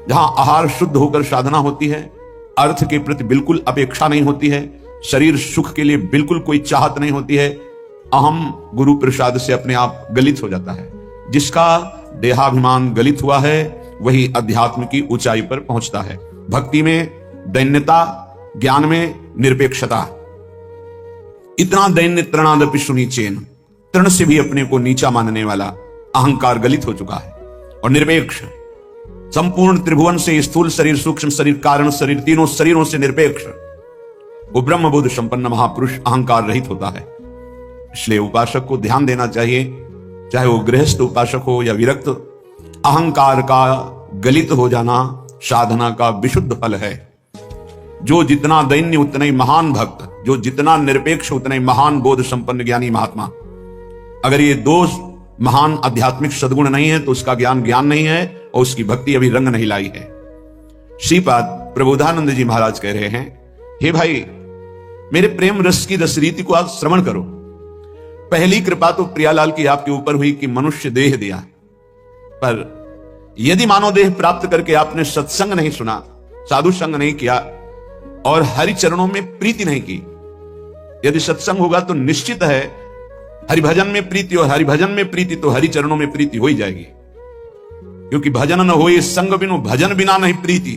जहां आहार शुद्ध होकर साधना होती है, अर्थ के प्रति बिल्कुल अपेक्षा नहीं होती है, शरीर सुख के लिए बिल्कुल कोई चाहत नहीं होती है, अहम गुरु प्रसाद से अपने आप गलित हो जाता है। जिसका देहाभिमान गलित हुआ है वही अध्यात्म की ऊंचाई पर पहुंचता है। भक्ति में दैन्यता, ज्ञान में निरपेक्षता। इतना दैन्य तृणादपि सुनीचेन, तृण से भी अपने को नीचा मानने वाला अहंकार गलित हो चुका है। और निरपेक्ष, संपूर्ण त्रिभुवन से स्थूल शरीर, सूक्ष्म शरीर, कारण शरीर, तीनों शरीरों से निरपेक्ष वो ब्रह्मबोध संपन्न महापुरुष अहंकार रहित होता है। इसलिए उपासक को ध्यान देना चाहिए, चाहे वो गृहस्थ उपासक हो या विरक्त, अहंकार का गलित हो जाना साधना का विशुद्ध फल है। जो जितना दैन्य उतना ही महान भक्त, जो जितना निरपेक्ष उतना ही महान बोध संपन्न ज्ञानी महात्मा। अगर ये दो महान आध्यात्मिक सद्गुण नहीं है तो उसका ज्ञान ज्ञान नहीं है और उसकी भक्ति अभी रंग नहीं लाई है। श्रीपाद प्रबोधानंद जी महाराज कह रहे हैं, हे भाई, मेरे प्रेम रस की रसरीति को आप श्रवण करो। पहली कृपा तो प्रियालाल की आपके ऊपर हुई कि मनुष्य देह दिया, पर यदि मानव देह प्राप्त करके आपने सत्संग नहीं सुना, साधु संग नहीं किया और हरि चरणों में प्रीति नहीं की, यदि सत्संग होगा तो निश्चित है हरिभजन में प्रीति, और हरिभजन में प्रीति तो हरि चरणों में प्रीति हो ही जाएगी। क्योंकि भजन न हो संग बिनु, भजन बिना नहीं प्रीति।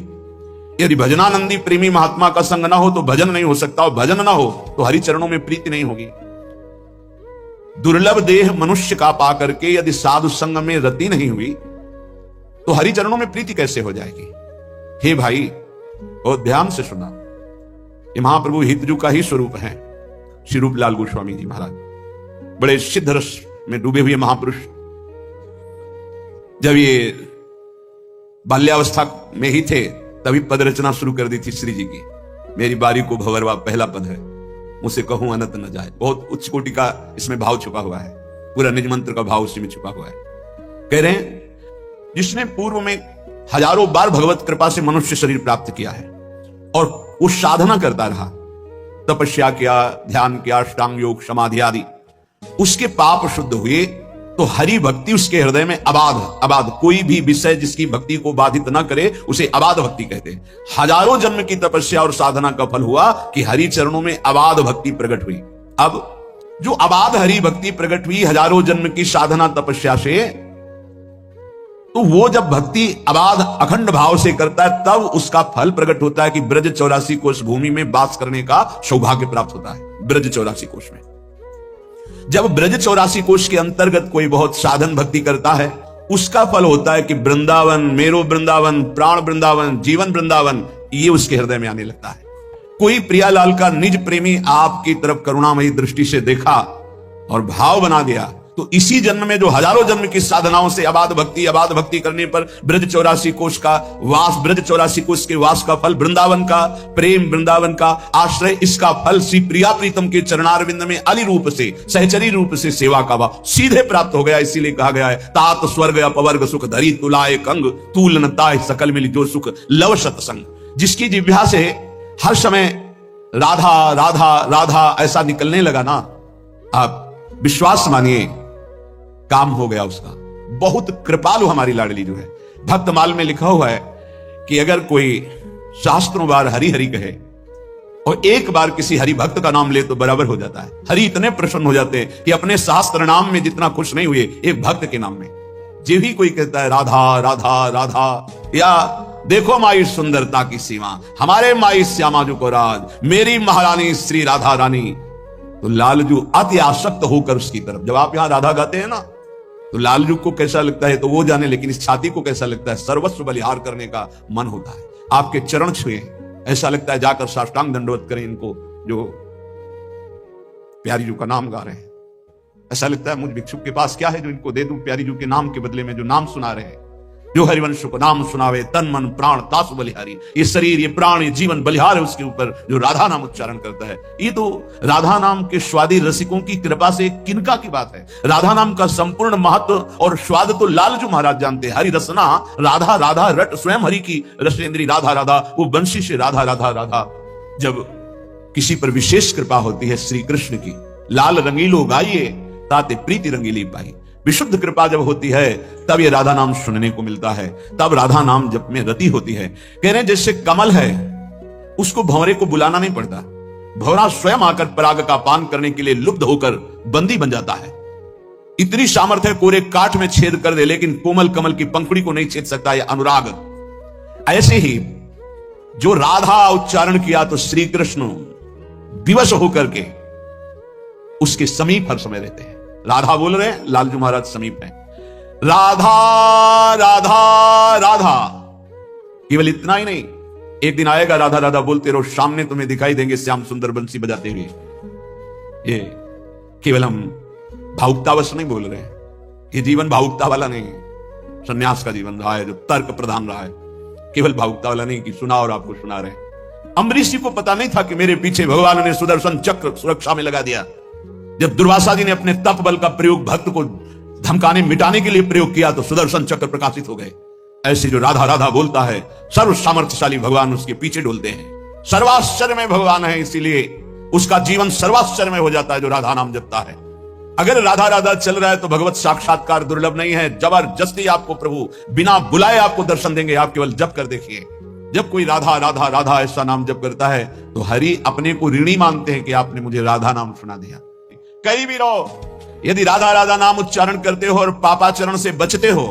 यदि भजनानंदी प्रेमी महात्मा का संग ना हो तो भजन नहीं हो सकता, और भजन ना हो तो हरि चरणों में प्रीति नहीं होगी। दुर्लभ देह मनुष्य का पा करके यदि साधु संग में रति नहीं हुई तो हरि चरणों में प्रीति कैसे हो जाएगी। हे भाई, और ध्यान से सुना, ये महाप्रभु हितजू का ही स्वरूप है। श्री रूपलाल गोस्वामी जी महाराज बड़े सिद्ध रस में डूबे हुए महापुरुष, जब ये बाल्यावस्था में ही थे तभी पद रचना शुरू कर दी थी श्री जी की। मेरी बारी को भंवरवा पहला पद है, मुझसे कहूं अनंत न जाए। बहुत उच्च कोटि का इसमें भाव छुपा हुआ है, पूरा निज मंत्र का भाव उसी में छुपा हुआ है। कह रहे हैं, जिसने पूर्व में हजारों बार भगवत कृपा से मनुष्य शरीर प्राप्त किया है और वो साधना करता रहा, तपस्या किया, ध्यान किया, अष्टांग योग, समाधि आदि, उसके पाप शुद्ध हुए तो हरि भक्ति उसके हृदय में अबाध, कोई भी विषय जिसकी भक्ति को बाधित ना करे उसे अबाध भक्ति कहते हैं। हजारों जन्म की तपस्या और साधना का फल हुआ कि हरि चरणों में अबाध भक्ति प्रकट हुई। अब जो अबाध हरि भक्ति प्रकट हुई हजारों जन्म की साधना तपस्या से, तो वो जब भक्ति अबाध अखंड भाव से करता है तब उसका फल प्रकट होता है कि ब्रज 84 कोष भूमि में वास करने का सौभाग्य प्राप्त होता है। ब्रज 84 कोष में जब ब्रज 84 कोष के अंतर्गत कोई बहुत साधन भक्ति करता है, उसका फल होता है कि वृंदावन, मेरो वृंदावन, प्राण वृंदावन, जीवन वृंदावन, ये उसके हृदय में आने लगता है। कोई प्रियालाल का निज प्रेमी आपकी तरफ करुणामयी दृष्टि से देखा और भाव बना दिया, तो इसी जन्म में जो हजारों जन्म की साधनाओं से अबाध भक्ति करने पर ब्रज 84 कोष का वास, ब्रज 84 कोष के वास का फल, वृंदावन का प्रेम, वृंदावन का आश्रय, इसका फल श्री प्रिया प्रीतम के चरणारविंद में अली रूप से, सहचरी रूप से सेवा का भाव सीधे प्राप्त हो गया। इसीलिए कहा गया है, तात स्वर्ग अपवर्ग सुख धरी तुलाए कंग, तूल ताय सकल मिली जो सुख लव सत्संग। जिसकी जिह्वा से हर समय राधा राधा राधा ऐसा निकलने लगा ना, आप विश्वास मानिए काम हो गया उसका। बहुत कृपालु हमारी लाडली जो है। भक्तमाल में लिखा हुआ है कि अगर कोई शास्त्रों बार हरि हरि कहे और एक बार किसी हरि भक्त का नाम ले तो बराबर हो जाता है। हरि इतने प्रसन्न हो जाते हैं कि अपने शास्त्र नाम में जितना खुश नहीं हुए एक भक्त के नाम में। जो भी कोई कहता है राधा राधा राधा, या देखो माई सुंदरता की सीमा, हमारे माई श्यामा जो को राज, मेरी महारानी श्री राधा रानी, तो लालजू अति आसक्त होकर उसकी तरफ, जब आप यहां राधा गाते हैं ना तो लालजू को कैसा लगता है तो वो जाने, लेकिन इस छाती को कैसा लगता है, सर्वस्व बलिहार करने का मन होता है। आपके चरण छुए, ऐसा लगता है जाकर साष्टांग दंडवत करें इनको जो प्यारी जू का नाम गा रहे हैं। ऐसा लगता है मुझ भिक्षुक के पास क्या है जो इनको दे दूं प्यारी जू के नाम के बदले में जो नाम सुना रहे हैं। जो हरिवंश को नाम सुनावे तन मन प्राण तासु बलिहारी, ये शरीर, ये प्राण, ये जीवन बलिहार है उसके ऊपर जो राधा नाम उच्चारण करता है। ये तो राधा नाम के स्वादी रसिकों की कृपा से किनका की बात है। राधा नाम का संपूर्ण महत्व और स्वाद तो लालजू महाराज जानते हैं। हरि रसना राधा राधा रट, स्वयं हरि की रसेंद्री राधा राधा, वो बंशी से राधा राधा राधा। जब किसी पर विशेष कृपा होती है श्री कृष्ण की, लाल रंगीलो गाइए ताते प्रीति रंगीली पाई। विशुद्ध कृपा जब होती है तब ये राधा नाम सुनने को मिलता है, तब राधा नाम जप में रति होती है। कह रहे हैं जैसे कमल है, उसको भंवरे को बुलाना नहीं पड़ता, भंवरा स्वयं आकर पराग का पान करने के लिए लुब्ध होकर बंदी बन जाता है। इतनी सामर्थ्य है, कोरे काठ में छेद कर दे, लेकिन कोमल कमल की पंखुड़ी को नहीं छेद सकता यह अनुराग। ऐसे ही जो राधा उच्चारण किया तो श्री कृष्ण विवश होकर के उसके समीप हर समय रहते हैं। राधा बोल रहे हैं, लालजू महाराज समीप हैं, राधा राधा राधा। केवल इतना ही नहीं, एक दिन आएगा राधा राधा बोलते रहो, सामने तुम्हें दिखाई देंगे श्याम सुंदर बंसी बजाते हुए। ये केवल हम भावुकतावश नहीं बोल रहे हैं, ये जीवन भावुकता वाला नहीं है, सन्यास का जीवन रहा है जो तर्क प्रधान रहा है, केवल भावुकता वाला नहीं कि सुना और आपको सुना रहे हैं। अम्बरीश जी को पता नहीं था कि मेरे पीछे भगवान ने सुदर्शन चक्र सुरक्षा में लगा दिया। जब दुर्वासा जी ने अपने तप बल का प्रयोग भक्त को धमकाने मिटाने के लिए प्रयोग किया तो सुदर्शन चक्र प्रकाशित हो गए। ऐसे जो राधा राधा बोलता है, सर्व सामर्थ्यशाली भगवान उसके पीछे डोलते हैं। सर्वाश्चर्य में भगवान है, इसीलिए उसका जीवन सर्वाश्चर्य में हो जाता है जो राधा नाम जपता है। अगर राधा राधा चल रहा है तो भगवत साक्षात्कार दुर्लभ नहीं है, जबरदस्ती आपको प्रभु बिना बुलाए आपको दर्शन देंगे। आप केवल जप कर देखिए, जब कोई राधा राधा राधा ऐसा नाम जप करता है तो हरि अपने को ऋणी मानते हैं कि आपने मुझे राधा नाम सुना दिया। कहीं भी रहो, यदि राधा राधा नाम उच्चारण करते हो और पापाचरण से बचते हो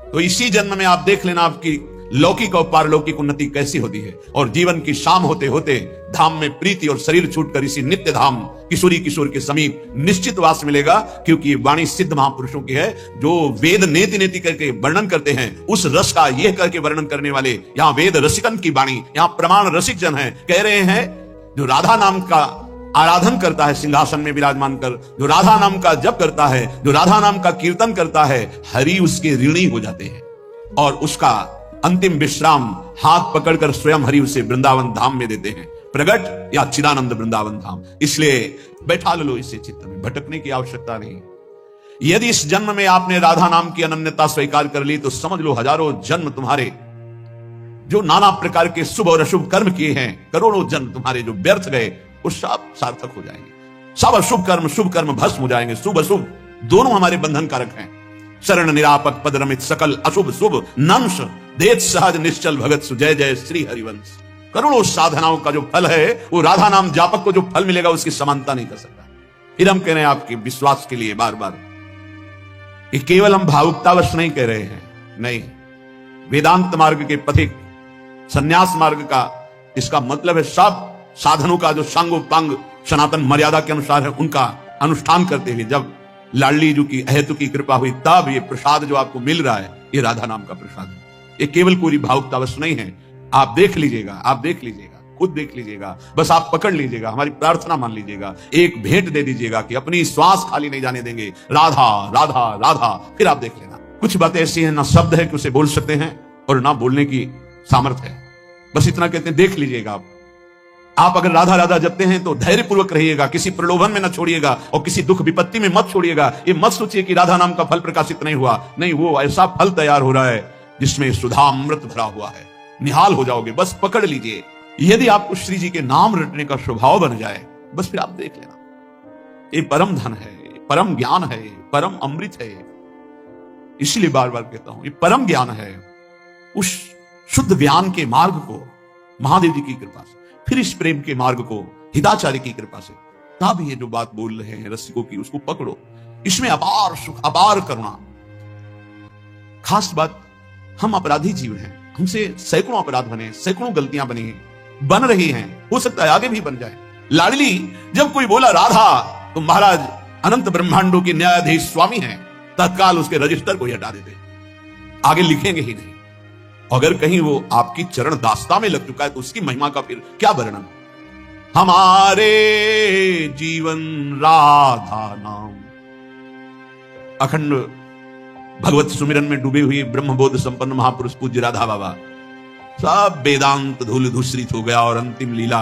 तो इसी जन्म में आप देख लेना आपकी लौकिक और पारलौकिक उन्नति कैसी होती है। और जीवन की शाम होते होते धाम में प्रीति और शरीर छूटकर इसी नित्य धाम किशोरी किशोर के समीप निश्चित वास मिलेगा, क्योंकि ये वाणी सिद्ध महापुरुषों की है जो वेद नेति नेति करके वर्णन करते हैं। उस रस का यह करके वर्णन करने वाले यहाँ वेद रसिकन की वाणी, यहाँ प्रमाण रसिक जन है। कह रहे हैं जो राधा नाम का आराधन करता है सिंहासन में विराजमान कर, जो राधा नाम का जप करता है, जो राधा नाम का कीर्तन करता है, हरि उसके ऋणी हो जाते हैं और उसका अंतिम विश्राम हाथ पकड़कर स्वयं हरि उसे वृंदावन धाम में देते हैं, प्रगट या चिदानंद वृंदावन धाम। इसलिए बैठा लो इसे चित्त में, भटकने की आवश्यकता नहीं। यदि इस जन्म में आपने राधा नाम की अनन्यता स्वीकार कर ली तो समझ लो हजारों जन्म तुम्हारे जो नाना प्रकार के शुभ और अशुभ कर्म किए हैं, करोड़ों जन्म तुम्हारे जो व्यर्थ गए, वो सब सार्थक हो जाएंगे। सब अशुभ कर्म भस्म हो जाएंगे। शुभ अशुभ दोनों हमारे बंधन कारक हैं। शरण निरापक पद रमित सकल अशुभ शुभ नंश देत सहज निश्चल भगत सुजय जय श्री हरिवंश। करोड़ों साधनाओं का जो फल है वो राधा नाम जापक को जो फल मिलेगा उसकी समानता नहीं कर सकता। फिर हम कह रहे हैं आपके विश्वास के लिए बार बार, ये केवल हम भावुकतावश नहीं कह रहे हैं, नहीं, वेदांत मार्ग के पथिक संन्यास मार्ग का इसका मतलब है सब साधनों का जो सांगोपांग सनातन मर्यादा के अनुसार है उनका अनुष्ठान करते हुए जब लाडली जी की अहेतु की कृपा हुई तब ये प्रसाद जो आपको मिल रहा है ये राधा नाम का प्रसाद है। ये केवल पूरी भावुकतावश नहीं है। आप देख लीजिएगा, आप देख लीजिएगा, खुद देख लीजिएगा, बस आप पकड़ लीजिएगा, हमारी प्रार्थना मान लीजिएगा, एक भेंट दे दीजिएगा कि अपनी श्वास खाली नहीं जाने देंगे, राधा राधा राधा। फिर आप देख लेना कुछ बातें ऐसी हैं ना शब्द है कि उसे बोल सकते हैं और ना बोलने की सामर्थ्य है, बस इतना कहते हैं देख लीजिएगा। आप अगर राधा राधा जपते हैं तो धैर्य पूर्वक रहिएगा, किसी प्रलोभन में न छोड़िएगा और किसी दुख विपत्ति में मत छोड़िएगा। ये मत सोचिए कि राधा नाम का फल प्रकाशित नहीं हुआ, नहीं, वो ऐसा फल तैयार हो रहा है जिसमें सुधा अमृत भरा हुआ है, निहाल हो जाओगे। बस पकड़ लीजिए। यदि आपको श्री जी के नाम रटने का स्वभाव बन जाए बस फिर आप देख लेना, ये परम धन है, परम ज्ञान है, परम अमृत है। इसलिए बार बार कहता हूं ये परम ज्ञान है। उस शुद्ध ज्ञान के मार्ग को महादेव जी की कृपा से, फिर इस प्रेम के मार्ग को हिताचार्य की कृपा से, तब ये जो बात बोल रहे हैं रसिकों की उसको पकड़ो। इसमें अपार सुख, अपार करुणा। खास बात, हम अपराधी जीव हैं, हमसे सैकड़ों अपराध बने, सैकड़ों गलतियां बनी हैं, बन रही हैं, हो सकता है आगे भी बन जाए। लाडली जब कोई बोला राधा तो महाराज अनंत ब्रह्मांडों के न्यायाधीश स्वामी हैं, तत्काल उसके रजिस्टर को ही हटा देते, आगे लिखेंगे ही नहीं। अगर कहीं वो आपकी चरण दास्ता में लग चुका है तो उसकी महिमा का फिर क्या वर्णन। हमारे जीवन राधा नाम। अखंड भगवत सुमिरन में डूबे हुए ब्रह्मबोध संपन्न महापुरुष पूज्य राधा बाबा, सब वेदांत धूल धूसरित हो गया और अंतिम लीला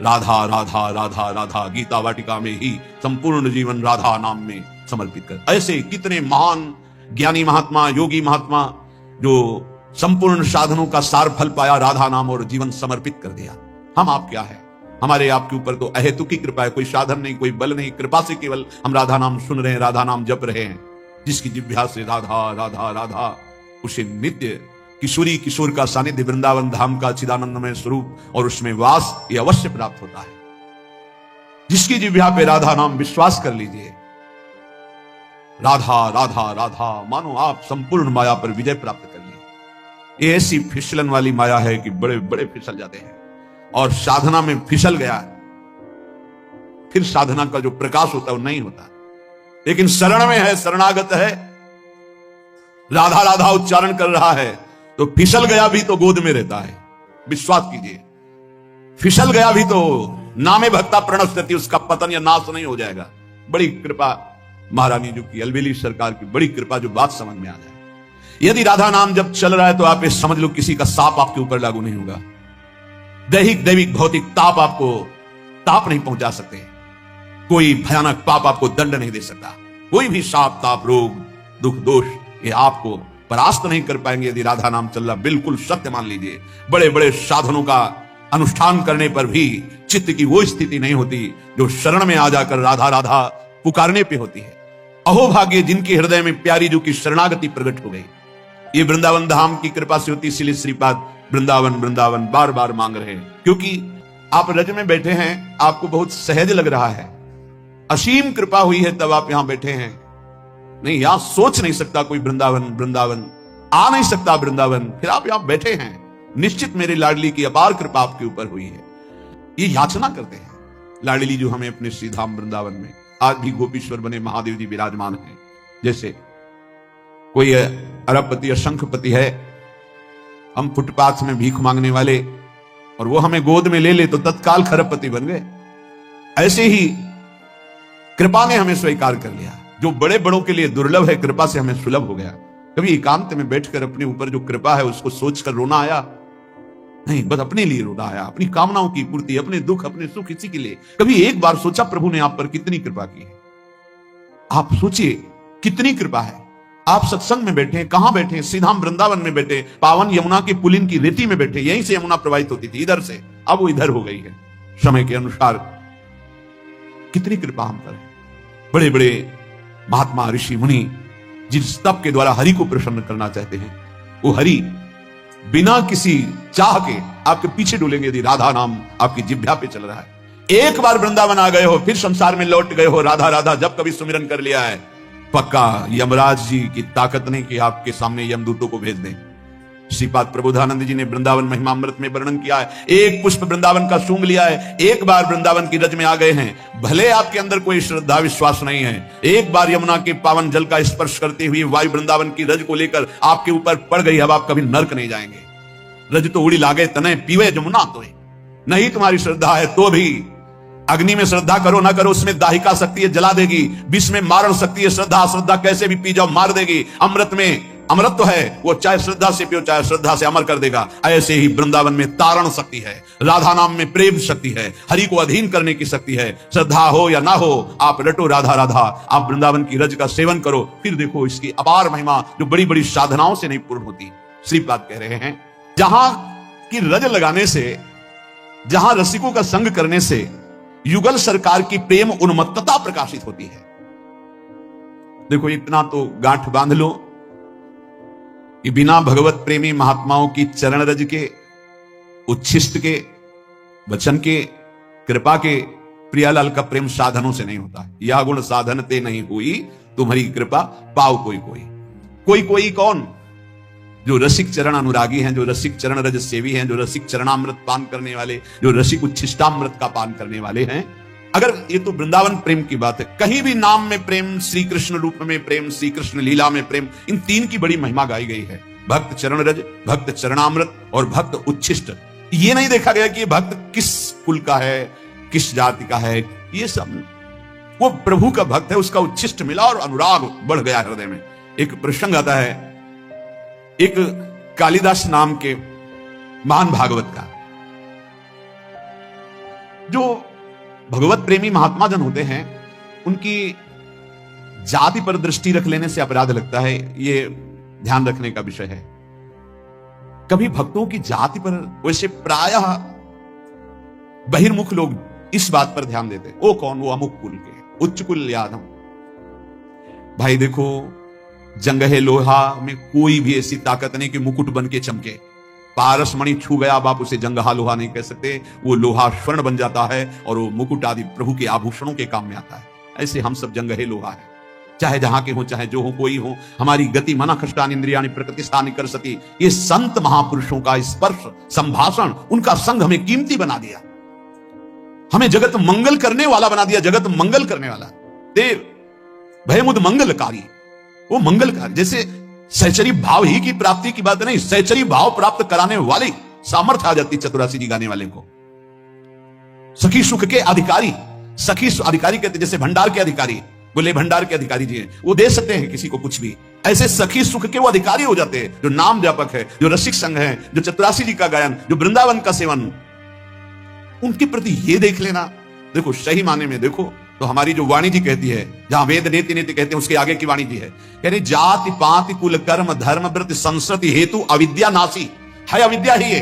राधा राधा राधा राधा गीता वाटिका में ही संपूर्ण जीवन राधा नाम में समर्पित कर। ऐसे कितने महान ज्ञानी महात्मा, योगी महात्मा जो संपूर्ण साधनों का सार फल पाया, राधा नाम और जीवन समर्पित कर दिया। हम आप क्या है, हमारे आपके ऊपर तो अहेतु की कृपा है, कोई साधन नहीं, कोई बल नहीं, कृपा से केवल हम राधा नाम सुन रहे हैं, राधा नाम जप रहे हैं। जिसकी जिह्वा से राधा राधा राधा, उसे नित्य किशोरी किशोर का सानिध्य वृंदावन धाम का चिदानंदमय स्वरूप और उसमें वास ये अवश्य प्राप्त होता है। जिसकी जिह्वा पे राधा नाम, विश्वास कर लीजिए, राधा राधा राधा, मानो आप संपूर्ण माया पर विजय प्राप्त कर लिए। ये ऐसी फिसलन वाली माया है कि बड़े बड़े फिसल जाते हैं, और साधना में फिसल गया फिर साधना का जो प्रकाश होता है वो नहीं होता। लेकिन शरण में है, शरणागत है, राधा राधा उच्चारण कर रहा है, तो फिसल गया भी तो गोद में रहता है। विश्वास कीजिए, फिसल गया भी तो नामे भक्ता प्रणश्यति, उसका पतन या नाश नहीं हो जाएगा। बड़ी कृपा महारानी जी की, अलबेली सरकार की बड़ी कृपा, जो बात समझ में आ जाए। यदि राधा नाम जब चल रहा है तो आप ये समझ लो किसी का साप आपके ऊपर लागू नहीं होगा। दैहिक दैविक भौतिक ताप आपको ताप नहीं पहुंचा सकते, कोई भयानक पाप आपको दंड नहीं दे सकता, कोई भी साप ताप रोग दुख दोष ये आपको परास्त नहीं कर पाएंगे यदि राधा नाम चल रहा। बिल्कुल सत्य मान लीजिए। बड़े बड़े साधनों का अनुष्ठान करने पर भी चित्त की वो स्थिति नहीं होती जो शरण में आ जाकर राधा राधा पुकारने पे होती है। अहो भाग्य जिनके हृदय में प्यारी जो की शरणागति प्रकट हो गई। ये वृंदावन धाम की कृपा से होती, इसलिए श्रीपाद वृंदावन वृंदावन बार बार मांग रहे हैं, क्योंकि आप रज में बैठे हैं, आपको बहुत सहज लग रहा है, असीम कृपा हुई है तब आप यहां बैठे हैं। नहीं, यहां सोच नहीं सकता कोई वृंदावन वृंदावन, आ नहीं सकता वृंदावन, फिर आप यहां बैठे हैं। निश्चित मेरे लाडली की अपार कृपा आपके ऊपर हुई है। ये याचना करते हैं लाडली जो हमें अपने श्रीधाम वृंदावन में, आज भी गोपीश्वर बने महादेव जी विराजमान हैं। जैसे कोई अरबपति या शंखपति है, हम फुटपाथ में भीख मांगने वाले, और वो हमें गोद में ले ले तो तत्काल खरबपति बन गए। ऐसे ही कृपा ने हमें स्वीकार कर लिया। जो बड़े बड़ों के लिए दुर्लभ है, कृपा से हमें सुलभ हो गया। कभी एकांत में बैठकर अपने ऊपर जो कृपा है उसको सोचकर रोना आया? नहीं, बस अपने लिए रोना आया, अपनी कामनाओं की पूर्ति, अपने दुख अपने सुख, इसी के लिए। कभी एक बार सोचा प्रभु ने आप पर कितनी कृपा की है? आप सोचिए कितनी कृपा है। आप सत्संग में बैठे हैं, कहां बैठे हैं? सीधाम वृंदावन में बैठे, पावन यमुना के पुलिन की रेती में बैठे। यहीं से यमुना प्रवाहित होती थी, इधर से, अब वो इधर हो गई है समय के अनुसार। कितनी कृपा हम पर है। बड़े बड़े महात्मा ऋषि मुनि जिस तप के द्वारा हरि को प्रसन्न करना चाहते हैं, वो हरि बिना किसी चाह के आपके पीछे डोलेंगे यदि राधा नाम आपकी जिह्वा पे चल रहा है। एक बार वृंदावन आ गए हो, फिर संसार में लौट गए हो, राधा राधा जब कभी सुमिरन कर लिया है, पक्का यमराज जी की ताकत नहीं कि आपके सामने यमदूतों को भेज दें। श्रीपाद प्रबोधानंद जी ने वृंदावन महिमामृत में वर्णन किया है। एक पुष्प वृंदावन का सूंघ लिया है, एक बार वृंदावन की रज में आ गए हैं, भले आपके अंदर कोई श्रद्धा विश्वास नहीं है, एक बार यमुना के पावन जल का स्पर्श करते हुए वायु वृंदावन की रज को लेकर आपके ऊपर पड़ गई, अब आप कभी नर्क नहीं जाएंगे। रज तो उड़ी लागे तने पीवे जमुना तो नहीं तुम्हारी श्रद्धा है तो भी अग्नि में श्रद्धा करो ना करो, उसमें दाहिका शक्ति है, जला देगी। विष में मारण शक्ति है, श्रद्धा श्रद्धा कैसे भी पी जाओ मार देगी। अमृत में अमृत तो है, वो चाहे श्रद्धा से पियो चाहे श्रद्धा से अमर कर देगा। ऐसे ही वृंदावन में तारण शक्ति है, राधा नाम में प्रेम शक्ति है, हरि को अधीन करने की शक्ति है। श्रद्धा हो या ना हो, आप रटो राधा राधा, आप वृंदावन की रज का सेवन करो, फिर देखो इसकी अपार महिमा जो बड़ी बड़ी साधनाओं से नहीं पूर्ण होती। श्रीपाद कह रहे हैं जहां की रज लगाने से, जहां रसिकों का संग करने से युगल सरकार की प्रेम उन्मत्तता प्रकाशित होती है। देखो इतना तो गांठ बांध लो कि बिना भगवत प्रेमी महात्माओं की चरण रज के, उच्छिष्ट के, वचन के, कृपा के, प्रियालाल का प्रेम साधनों से नहीं होता। यह गुण साधनते नहीं हुई तुम्हारी कृपा पाओ कोई कोई। कोई कोई कौन? जो रसिक चरण अनुरागी हैं, जो रसिक चरण रज सेवी हैं, जो रसिक चरणामृत पान करने वाले, जो रसिक उच्छिष्टामृत का पान करने वाले हैं। अगर ये तो वृंदावन प्रेम की बात है, कहीं भी नाम में प्रेम, श्री कृष्ण रूप में प्रेम, श्री कृष्ण लीला में प्रेम, इन तीन की बड़ी महिमा गाई गई है। भक्त चरण रज, भक्त चरणामृत और भक्त उच्छिष्ट। ये नहीं देखा गया कि ये भक्त किस कुल का है, किस जाति का है, ये सब वो प्रभु का भक्त है, उसका उच्छिष्ट मिला और अनुराग बढ़ गया हृदय में। एक प्रसंग आता है एक कालिदास नाम के महान भागवत का। जो भगवत प्रेमी महात्मा जन होते हैं उनकी जाति पर दृष्टि रख लेने से अपराध लगता है, ये ध्यान रखने का विषय है। कभी भक्तों की जाति पर, वैसे प्रायः बहिर्मुख लोग इस बात पर ध्यान देते, वो कौन, वो अमुक कुल के, उच्च कुल यादव। भाई देखो जंगहे लोहा में कोई भी ऐसी ताकत नहीं कि मुकुट बन के चमके। पारस मणि छू गया, अब आप उसे जंगहा लोहा नहीं कह सकते। वो लोहा स्वर्ण बन जाता है और वो मुकुट आदि प्रभु के आभूषणों के काम में आता है। ऐसे हम सब जंगहे लोहा है, चाहे जहां के हो, चाहे जो हो, कोई हो। हमारी गति मना कष्टान इंद्रियाणि प्रकृतिस्थानि कर सती। ये संत महापुरुषों का स्पर्श, संभाषण, उनका संग हमें कीमती बना दिया, हमें जगत मंगल करने वाला बना दिया। जगत मंगल करने वाला देव भयमुद मंगलकारी, वो मंगलकारी। जैसे सहचरी भाव ही की प्राप्ति की बात नहीं, सहचरी भाव प्राप्त कराने वाले सामर्थ्य आ जाती चतुरासी जी गाने वाले को। सखी सुख के अधिकारी, सखी अधिकारी कहते, जैसे भंडार के अधिकारी, बोले भंडार के अधिकारी जी हैं, वो दे सकते हैं किसी को कुछ भी। ऐसे सखी सुख के वो अधिकारी हो जाते हैं, जो नाम व्यापक है, जो रसिक संघ है, जो चतुरासी जी का गायन, जो वृंदावन का सेवन, उनके प्रति ये देख लेना। देखो सही माने में देखो तो हमारी जो वाणी जी कहती है, जहां वेद नेति नेति कहते हैं, उसके आगे की वाणी जी है, यानी जाति पाति कुल कर्म धर्म व्रत संस्कृति हेतु अविद्या नासी है। अविद्या ही है,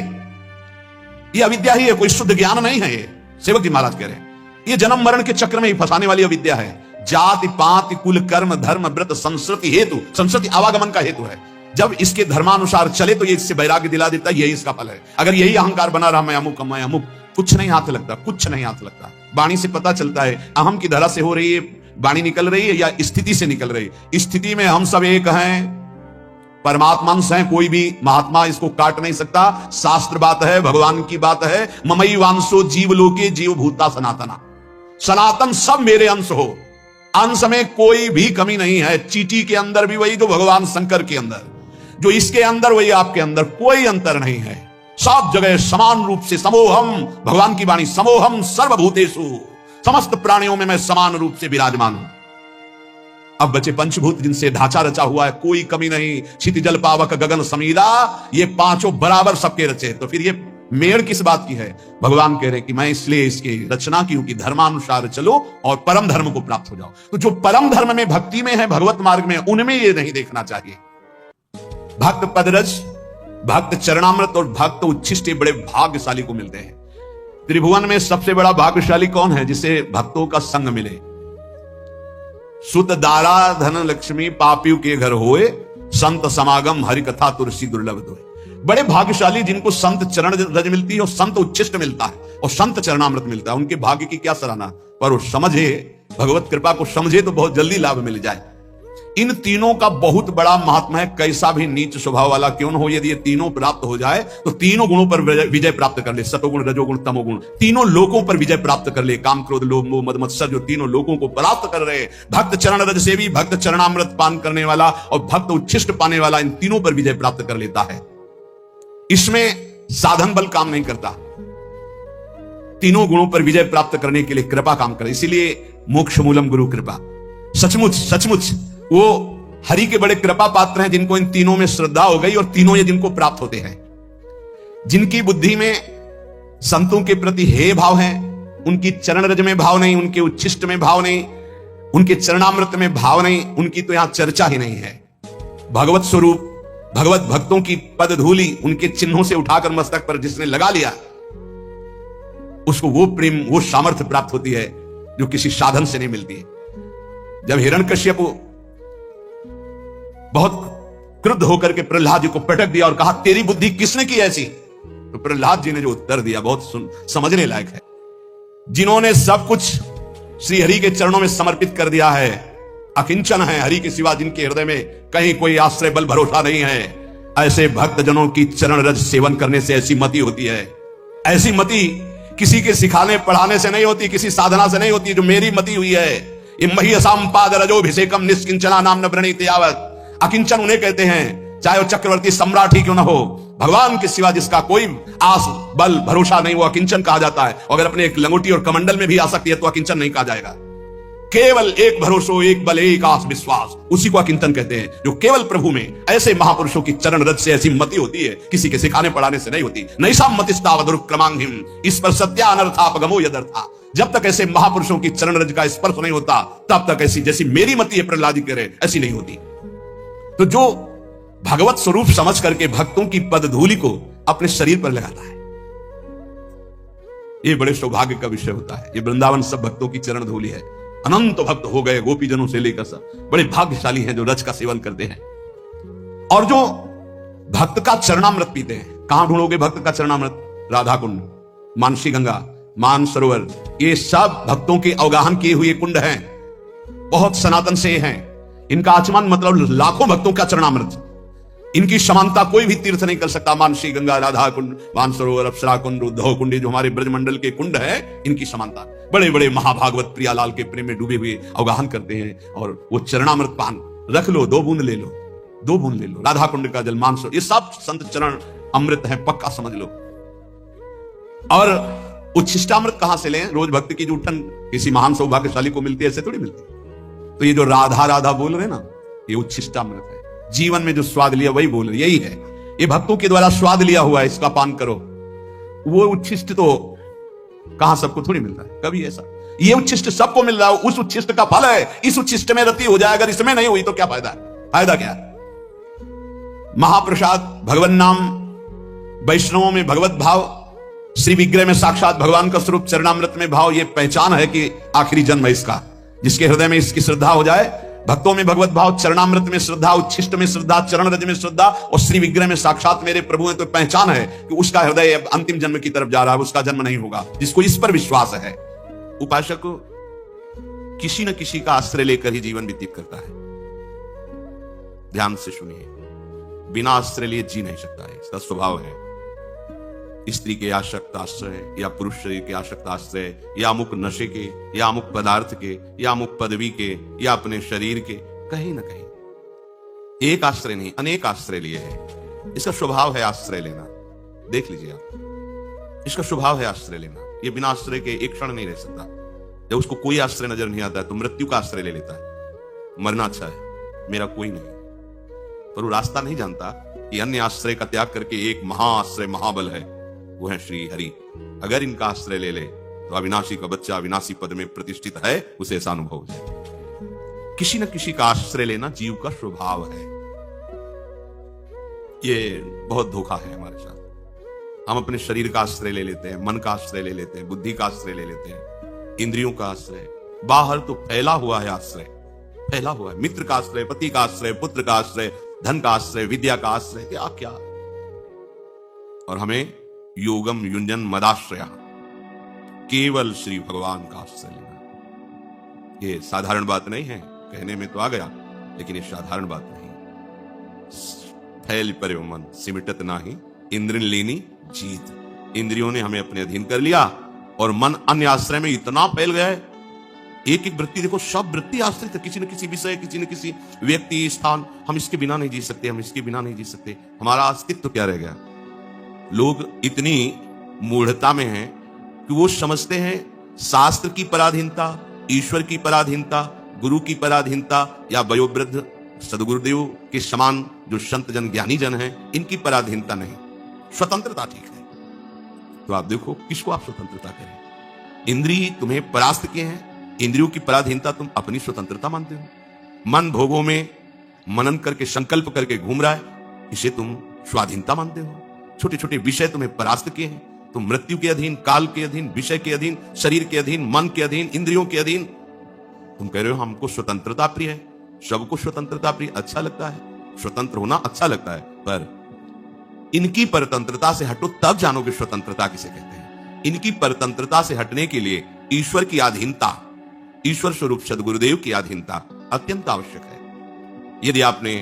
ये अविद्या ही है, कोई शुद्ध ज्ञान नहीं है। ये सेवक जी महाराज कह रहे हैं, ये जन्म मरण के चक्र में ही फंसाने वाली अविद्या है। जाति पाति कुल कर्म धर्म व्रत संस्कृति हेतु, संस्कृति आवागमन का हेतु है। जब इसके धर्मानुसार चले तो ये इससे वैराग्य दिला देता है, यही इसका फल है। अगर यही अहंकार बना रहा, मैं अमुक मैं अमुक, कुछ नहीं हाथ लगता, कुछ नहीं हाथ लगता। वाणी से पता चलता है अहम की धरा से हो रही है वाणी, निकल रही है या स्थिति से निकल रही है। स्थिति में हम सब एक हैं, परमात्मांश हैं, कोई भी महात्मा इसको काट नहीं सकता। शास्त्र बात है, भगवान की बात है। ममई वांसो जीव लोके जीव भूता सनातना, सनातन सब मेरे अंश हो, अंश में कोई भी कमी नहीं है। चीटी के अंदर भी वही जो भगवान शंकर के अंदर, जो इसके अंदर वही आपके अंदर, कोई अंतर नहीं है। सब जगह समान रूप से समोहम, भगवान की वाणी समोहम सर्वभूतेषु, समस्त प्राणियों में मैं समान रूप से विराजमान हूं। अब बचे पंचभूत जिनसे ढांचा रचा हुआ है, कोई कमी नहीं। क्षितिजल पावक गगन समीरा, ये पांचों बराबर सबके रचे। तो फिर ये मेड़ किस बात की है? भगवान कह रहे कि मैं इसलिए इसकी रचना की हूं कि धर्मानुसार चलो और परम धर्म को प्राप्त हो जाओ। तो जो परम धर्म में, भक्ति में है, भगवत मार्ग में, उनमें ये नहीं देखना चाहिए। भक्त पदरज, भक्त चरणामृत और भक्त उच्छिष्ट बड़े भाग्यशाली को मिलते हैं। त्रिभुवन में सबसे बड़ा भाग्यशाली कौन है? जिसे भक्तों का संग मिले। सुत दारा धन लक्ष्मी पापियों के घर होए, संत समागम हरि कथा तुलसी दुर्लभ होए। बड़े भाग्यशाली जिनको संत चरण रज मिलती है और संत उच्छिष्ट मिलता है और संत चरणामृत मिलता है, उनके भाग्य की क्या सराहना। पर वो समझे, भगवत कृपा को समझे तो बहुत जल्दी लाभ मिल जाए। इन तीनों का बहुत बड़ा महात्मा है। कैसा भी नीच स्वभाव वाला क्यों न हो, यदि ये तीनों प्राप्त हो जाए तो तीनों गुणों पर विजय प्राप्त कर ले। सतोगुण, रजोगुण, तमोगुण, तीनों लोकों पर विजय प्राप्त कर ले। काम क्रोध लोभ मोह मद मत्सर, जो तीनों लोकों को प्राप्त कर रहे। भक्त चरण रज सेवी, भक्त चरणामृत पान करने वाला और भक्त उच्छिष्ट पाने वाला, इन तीनों पर विजय प्राप्त कर लेता है। इसमें साधन बल काम नहीं करता, तीनों गुणों पर विजय प्राप्त करने के लिए कृपा काम करे। इसीलिए मोक्ष मूलम गुरु कृपा। सचमुच सचमुच वो हरि के बड़े कृपा पात्र हैं जिनको इन तीनों में श्रद्धा हो गई और तीनों ये जिनको प्राप्त होते हैं। जिनकी बुद्धि में संतों के प्रति हे भाव है, उनकी चरण रज में भाव नहीं, उनके उच्छिष्ट में भाव नहीं, उनके चरणामृत में भाव नहीं, उनकी तो यहां चर्चा ही नहीं है। भगवत स्वरूप, भगवत भक्तों की पद धूली उनके चिन्हों से उठाकर मस्तक पर जिसने लगा लिया, उसको वो प्रेम, वो सामर्थ्य प्राप्त होती है जो किसी साधन से नहीं मिलती है। जब हिरण्यकश्यप बहुत क्रुद्ध होकर के प्रहलाद जी को पटक दिया और कहा तेरी बुद्धि किसने की ऐसी, तो प्रहलाद जी ने जो उत्तर दिया बहुत समझने लायक है। जिन्होंने सब कुछ श्री हरि के चरणों में समर्पित कर दिया है, अकिंचन है, हरि के सिवा जिनके हृदय में कहीं कोई आश्रय बल भरोसा नहीं है, ऐसे भक्त जनों की चरण रज सेवन करने से ऐसी मति होती है। ऐसी मति किसी के सिखाने पढ़ाने से नहीं होती, किसी साधना से नहीं होती। जो मेरी मति हुई है, ये महियसाम पाद रजोभिषेकम निष्किंचना नाम न प्रणीत यावत। अकिंचन उन्हें कहते हैं चाहे वो चक्रवर्ती सम्राट ही क्यों ना हो, भगवान के सिवा जिसका कोई आस बल भरोसा नहीं, वो अकिंचन कहा जाता है। अगर अपने एक लंगोटी और कमंडल में भी आ सकती है तो अकिंचन नहीं कहा जाएगा। केवल एक भरोसो, एक बल, एक आस विश्वास, उसी को अकिंचन कहते हैं। जो केवल प्रभु में, ऐसे महापुरुषों की चरण रज से ऐसी मति होती है, किसी के सिखाने पढ़ाने से नहीं होती। नैसा मतिस्तावदुर्क्रमांगिम, इस पर सत्या अनर्थापगमो यदर्था। जब तक ऐसे महापुरुषों की चरण रज का स्पर्श नहीं होता, तब तक ऐसी जैसी मेरी मति है प्रहलाद जी कह रहे, ऐसी नहीं होती। तो जो भगवत स्वरूप समझ करके भक्तों की पद धूलि को अपने शरीर पर लगाता है, ये बड़े सौभाग्य का विषय होता है। ये वृंदावन सब भक्तों की चरण धूलि है। अनंत भक्त हो गए गोपीजनों से लेकर सब। बड़े भाग्यशाली हैं जो रज का सेवन करते हैं और जो भक्त का चरणामृत पीते हैं। कहां ढूंढोगे भक्त का चरणामृत? राधा कुंड, मानसी गंगा, मान सरोवर, ये सब भक्तों के अवगाहन किए हुए कुंड हैं, बहुत सनातन से हैं। इनका आचमन मतलब लाखों भक्तों का चरणामृत। इनकी समानता कोई भी तीर्थ नहीं कर सकता। मानसी गंगा, राधा कुंड, मानसरोवर, अप्सरा कुंड, उद्धव कुंड, जो हमारे ब्रजमंडल के कुंड है, इनकी समानता। बड़े बड़े महाभागवत प्रियालाल के प्रेम में डूबे हुए अवगाहन करते हैं और वो चरणामृत पान रख लो, 2 बूंद ले लो, 2 बूंद ले लो। राधा कुंड का जल, मानसरोवर, ये सब संत चरण अमृत है, पक्का समझ लो। और उच्छिष्टामृत कहां से लें? रोज भक्त की जूठन किसी महान सौभाग्यशाली को मिलती है, ऐसे थोड़ी मिलती। तो ये जो राधा राधा बोल रहे ना, ये उच्छिष्टामृत है। जीवन में जो स्वाद लिया वही बोल रहे, यही है। ये भक्तों के द्वारा स्वाद लिया हुआ है, इसका पान करो। वो उच्छिष्ट तो कहां सबको थोड़ी मिलता है कभी ऐसा। ये उच्छिष्ट सबको मिल रहा है, उस उच्छिष्ट का फल है। इस उच्छिष्ट में रति हो जाए, अगर इसमें नहीं हुई तो क्या फायदा है? फायदा क्या? महाप्रसाद, भगवान नाम, वैष्णवों में भगवत भाव, श्री विग्रह में साक्षात भगवान का स्वरूप, चरणामृत में भाव। ये पहचान है कि आखिरी जन्म है इसका। जिसके हृदय में इसकी श्रद्धा हो जाए, भक्तों में भगवत भाव, चरणामृत में श्रद्धा, उच्छिष्ट में श्रद्धा, चरण रज में श्रद्धा और श्री विग्रह में साक्षात मेरे प्रभु है, तो पहचान है कि उसका हृदय अंतिम जन्म की तरफ जा रहा है, उसका जन्म नहीं होगा। जिसको इस पर विश्वास है, उपासक किसी न किसी का आश्रय लेकर ही जीवन व्यतीत करता है। ध्यान से सुनिए, बिना आश्रय लिए जी नहीं सकता है, इसका स्वभाव है। स्त्री के आसक्त आश्रय या पुरुष शरीर के आसक्त आश्रय या अमुक नशे के या अमुक पदार्थ के या अमुक पदवी के या अपने शरीर के, कहीं ना कहीं एक आश्रय नहीं, अनेक आश्रय लिए है। इसका स्वभाव है आश्रय लेना। देख लीजिए आप, इसका स्वभाव है आश्रय लेना। ये बिना आश्रय के एक क्षण नहीं रह सकता। जब उसको कोई आश्रय नजर नहीं आता है तो मृत्यु का आश्रय ले लेता है। मरना अच्छा है, मेरा कोई नहीं, पर वो रास्ता नहीं जानता कि अन्य आश्रय का त्याग करके एक महाआश्रय महाबल है, वो है श्री हरि। अगर इनका आश्रय ले ले तो अविनाशी का बच्चा अविनाशी पद में प्रतिष्ठित है, उसे ऐसा अनुभव हो जाए। किसी न किसी का आश्रय लेना जीव का स्वभाव है। ये बहुत धोखा है हमारे साथ। हम अपने शरीर का आश्रय ले लेते हैं, मन का आश्रय ले लेते हैं, बुद्धि का आश्रय ले लेते हैं, इंद्रियों का आश्रय। बाहर तो फैला हुआ है आश्रय, फैला हुआ है। मित्र का आश्रय, पति का आश्रय, पुत्र का आश्रय, धन का आश्रय, विद्या का आश्रय, क्या क्या। और हमें योगम युंजन मदाश्रया, केवल श्री भगवान का आश्रय लेना। ये साधारण बात नहीं है, कहने में तो आ गया, लेकिन ये साधारण बात नहीं। फैल पर मन सिमटत नाही, इंद्रिन लेनी जीत। इंद्रियों ने हमें अपने अधीन कर लिया और मन अन्य आश्रय में इतना फैल गया है। एक एक वृत्ति देखो, सब वृत्ति आश्रित है किसी न किसी विषय, किसी न किसी व्यक्ति, स्थान। हम इसके बिना नहीं जी सकते, हम इसके बिना नहीं जी सकते। हमारा अस्तित्व क्या रह गया? लोग इतनी मूढ़ता में हैं कि वो समझते हैं शास्त्र की पराधीनता, ईश्वर की पराधीनता, गुरु की पराधीनता या वयोवृद्ध सदगुरुदेव के समान जो संत जन, ज्ञानी जन हैं, इनकी पराधीनता नहीं। स्वतंत्रता ठीक है, तो आप देखो किसको आप स्वतंत्रता करें? इंद्रिय तुम्हें परास्त किए हैं, इंद्रियों की पराधीनता तुम अपनी स्वतंत्रता मानते हो। मन भोगों में मनन करके संकल्प करके घूम रहा है, इसे तुम स्वाधीनता मानते हो। छोटे छोटे विषय तुम्हें परास्त किए हैं, तुम मृत्यु के अधीन, काल के अधीन, विषय के अधीन, शरीर के अधीन, मन के अधीन, इंद्रियों के अधीन। तुम कह रहे हो हमको स्वतंत्रता प्रिय है। सबको स्वतंत्रता प्रिय अच्छा लगता है, स्वतंत्र होना अच्छा लगता है, पर इनकी परतंत्रता से हटो तब जानोगे स्वतंत्रता किसे कहते हैं। इनकी परतंत्रता से हटने के लिए ईश्वर की अधीनता, ईश्वर स्वरूप सदगुरुदेव की अधीनता अत्यंत आवश्यक है। यदि आपने